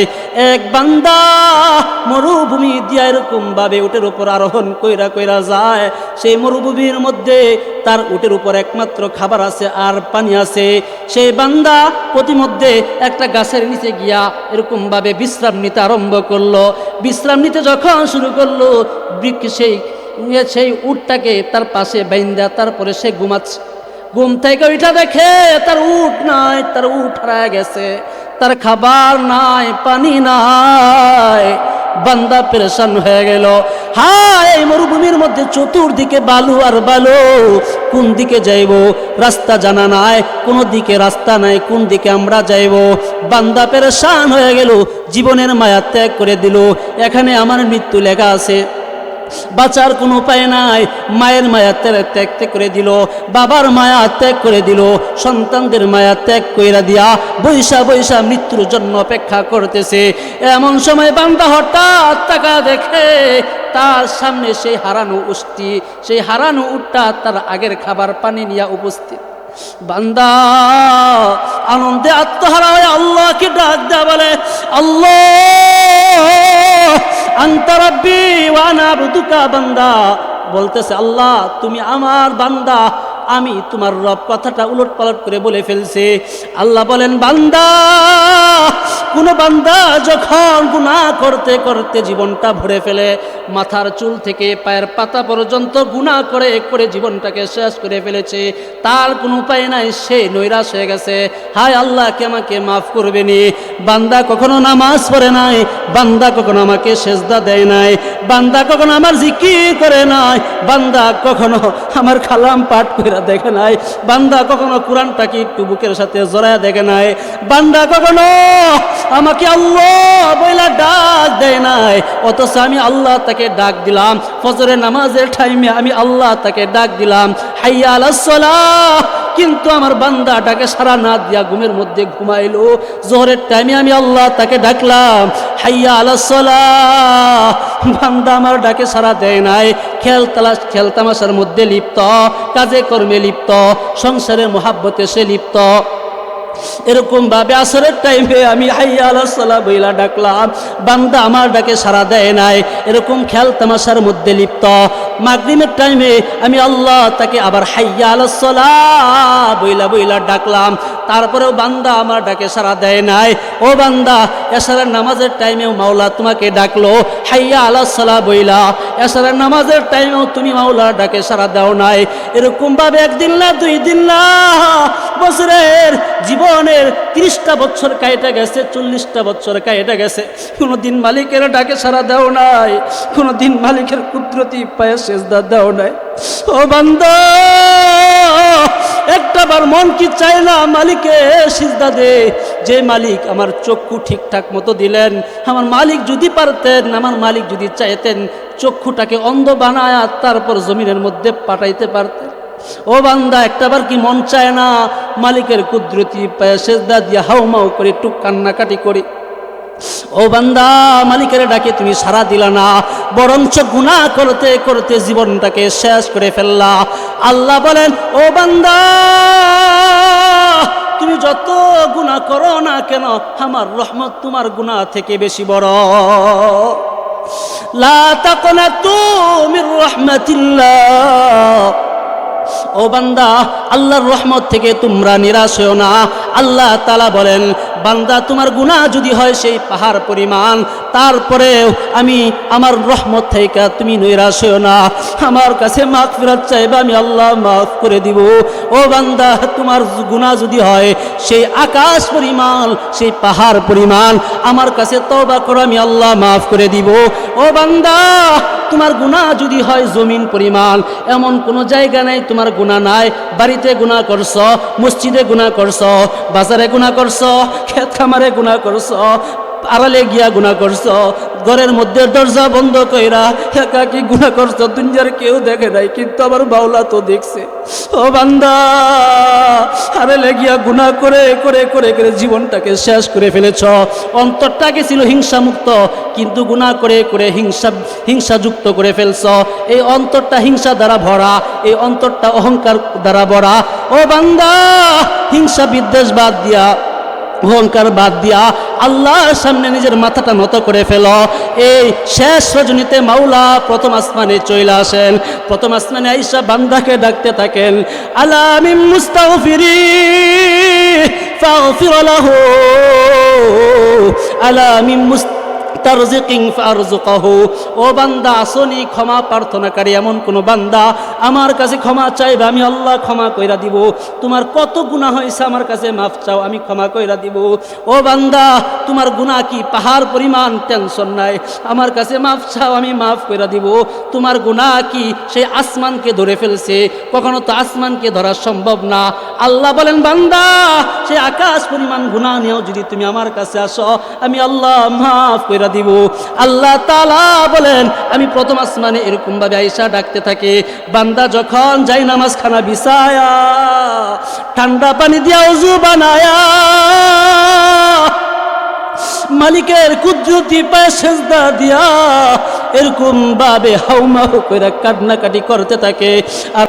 এক বান্দা মরুভূমি দিয়া এরকম ভাবে উটের উপর আরোহণ কইরা কইরা যায়। সেই মরুভূমির মধ্যে তার উটের উপর একমাত্র খাবার আছে আর পানি আছে। সেই বান্দা প্রতিমধ্যে একটা গাছের নিচে গিয়া এরকম ভাবে বিশ্রাম নিতে আরম্ভ করলো। বিশ্রাম নিতে যখন শুরু করলো, সেই উটটাকে তার পাশে বাইন্দা তারপরে সে ঘুমাচ্ছে। ঘুম থেকে ওইটা দেখে তার উট নাই, তার উট হারায় গেছে, তার খাবার নাই, পানি নাই। বান্দা পেরেশান হয়ে গেল। হায়, এই মরুভূমির মধ্যে চতুর্দিকে বালু আর বালু, কোন দিকে যাইব রাস্তা জানা নাই, কোন দিকে রাস্তা নাই, কোন দিকে আমরা যাইব। বান্দা পেরেশান হয়ে গেল, জীবনের মায়া ত্যাগ করে দিল। এখানে আমার মৃত্যু লেখা আছে, বাঁচার কোনো উপায় নাই। মায়ের মায়া ত্যাগ করে দিল, বাবার মায়া ত্যাগ করে দিল, সন্তানদের মায়া ত্যাগ কইরা দিয়া বৈশা বৈশা মৃত্যুর জন্য অপেক্ষা করতেছে। এমন সময় বান্দা হঠাৎ তাকা দেখে তার সামনে সেই হারানো উটটি, সেই হারানো উটটা তার আগের খাবার পানি নিয়ে উপস্থিত। বান্দা আনন্দে আত্মহারা হয়ে আল্লাহকে ডাক দেয়া বলে, আল্লাহ আনতা রাব্বি ওয়া আনা আবদুকা। বান্দা বলতেছে, আল্লাহ তুমি আমার বান্দা, আমি তোমার রব। কথাটা উলট পালট করে বলে ফেলছে। আল্লাহ বলেন, বান্দা, কোন বান্দা যখন গুনাহ করতে করতে জীবনটা ভরে ফেলে, মাথার চুল থেকে পায়ের পাতা পর্যন্ত গুনাহ করে করে জীবনটাকে শেষ করে ফেলেছে, তার কোনো উপায় নাই, সে নৈরাশ হয়ে গেছে। হায় আল্লাহ, কে আমাকে মাফ করবেনি। বান্দা কখনো নামাজ পড়ে নাই, বান্দা কখনো আমাকে সেজদা দেয় নাই, বান্দা কখনো আমার জিকির করে নাই, বান্দা কখনো আমার কালাম পাঠ করে দেখে নাই, বান্দা কখনো কোরআনটাকে একটু বুকের সাথে জড়ায় দেখে নাই, বান্দা কখনো আমাকে আল্লাহ বইলা ডাক দেয় নাই। অথচ আমি আল্লাহ তাকে ডাক দিলাম, ফজরের নামাজের টাইমে আমি আল্লাহ তাকে ডাক দিলাম, হাইয়া আলাস সালাহ, কিন্তু আমার বান্দা ডাকে সারা না দিয়া ঘুমের মধ্যে ঘুমাইলো। জোহরের টাইমে আমি আল্লাহ তাকে ডাকলাম, হাইয়া আলাস সালাহ, বান্দা আমার ডাকে সারা দেয় নাই। খেলতামাশার মধ্যে লিপ্ত, কাজে কর্মে লিপ্ত, সংসারের মহাব্বতে সে লিপ্ত। এরকম ভাবে আসরের টাইমে আমি হাইয়া আলাস সালাহ বইলা ডাকলাম, বান্দা আমার ডাকে সারা দেয় নাই। এরকম খেল তামাশার মধ্যে লিপ্ত। মাগরিবের টাইমে আমি আল্লাহ তাকে আবার হাইয়া আলাস সালাহ বইলা বইলা ডাকলাম, তারপরেও বান্দা আমার ডাকে সারা দেয় নাই। ও বান্দা, এশারের নামাজের টাইমেও মাওলা তোমাকে ডাকলো, হাইয়া আলাস সালাহ বইলা, এশারের নামাজের টাইমেও তুমি মাওলার ডাকে সারা দাও নাই। এরকম ভাবে একদিন না, দুই দিন না, বছরের জীবনের 30টা বছর কাইটা গেছে, 40টা বছর কাইটা গেছে, কোনোদিন মালিকের ডাকে সারা দাও নাই, কোনোদিন মালিকের কুদরতি পায়ে সেজদা দাও নাই। ও বান্দা, একটাবার মন কি চায় না মালিকে সিজদা দে? যে মালিক আমার চক্ষু ঠিকঠাক মতো দিলেন, আমার মালিক যদি পারতেন, আমার মালিক যদি চাইতেন, চক্ষুটাকে অন্ধ বানায় তারপর জমিনের মধ্যে পাঠাইতে পারতেন। ও বান্দা, একটাবার কি মন চায় না মালিকের কুদরতি পায়ে সেজদা দিয়ে হাউমাউ করে একটু কান্নাকাটি করি? ও বান্দা, মালিকের ডাকে তুমি সাড়া দিলা না, বরঞ্চ গুনাহ করতে করতে জীবনটাকে শেষ করে ফেললা। আল্লাহ বলেন, ও বান্দা, তুমি যত গুনাহ করো না কেন, আমার রহমত তোমার গুনাহ থেকে বেশি বড়। লা তাকনাতু মির রাহমাতিল্লাহ। ও বান্দা, আল্লাহর রহমত থেকে তোমরা নিরাশ হও না। আল্লাহ তাআলা বলেন, বান্দা তোমার গুনাহ যদি হয় সেই পাহাড় পরিমাণ, তারপরেও আমি আমার রহমত থেকে তুমি নিরাশ হও না, আমার কাছে মাগফিরাত চাইবা, আমি আল্লাহ মাফ করে দিব। ও বান্দা, তোমার গুনাহ যদি হয় সেই আকাশ পরিমাণ, সেই পাহাড় পরিমাণ, আমার কাছে তওবা করো, আমি আল্লাহ মাফ করে দিব। ও বান্দা, তোমার গুনাহ যদি হয় জমিন পরিমাণ, এমন কোনো জায়গা নাই তোমার গুনাহ নাই। বাড়িতে গুনাহ করছো, মসজিদে গুনাহ করছো, বাজারে গুনাহ করছো, ক্ষেত খামারে গুনাহ করছো, আড়ালে গিয়া গুনাহ করছো, ঘরের মধ্যে দরজা বন্ধ কইরা একাকি গুনাহ করছো, দুনিয়ার কেউ দেখে নাই, কিন্তু আমার মাওলা তো দেখছে। ও বান্দা, আড়ালে গিয়া গুনাহ করে করে করে করে জীবনটাকে শেষ করে ফেলেছ। অন্তরটাকে ছিল হিংসা মুক্ত, কিন্তু গুনাহ করে করে হিংসাযুক্ত করে ফেলছ। এই অন্তরটা হিংসা দ্বারা ভরা, এই অন্তরটা অহংকার দ্বারা ভরা। ও বান্দা, হিংসা বিদ্বেষ বাদ দিয়া অহংকার বাদ দিয়া আল্লাহর সামনে নিজের মাথাটা নত করে ফেল। এই শেষ রজনীতে মাওলা প্রথম আসমানে চলে আসেন। প্রথম আসমানে আইসা বান্দাকে ডাকতে থাকেন, আলা মিন মুস্তাগফিরি ফাগফির লাহু, আলা মিন তারজিকিং ফারজুকাহু। ও বান্দা, আসনি ক্ষমা প্রার্থনাকারী এমন কোন বান্দা আমার কাছে ক্ষমা চাইবে, আমি আল্লাহ ক্ষমা কইরা দিব। তোমার কত গুনাহ হয়েছে আমার কাছে মাফ চাও, আমি ক্ষমা কইরা দিব। ও বান্দা, তোমার গুনাহ কি পাহাড় পরিমাণ? টেনশন নাই, আমার কাছে মাফ চাও, আমি মাফ কইরা দিব। তোমার গুনাহ কি সেই আসমানকে ধরে ফেলছে? কখনো তো আসমানকে ধরা সম্ভব না। আল্লাহ বলেন, বান্দা, সেই আকাশ পরিমাণ গুনাহ নিয়েও যদি তুমি আমার কাছে আসো, আমি আল্লাহ মাফ কইরা দিব। আল্লাহ তাআলা বলেন, আমি প্রথম আসমানে এরকম ভাবে আয়েশা ডাকতে থাকি। বান্দা যখন যাই নামাজ খানা বিছায়া ঠান্ডা পানি দিয়া ওযু বানায়া মালিকের কুদরতি পায়ে সেজদা দিয়া এরকম ভাবে হাউমাউ কইরা কান্নাকাটি করতে থাকে। আর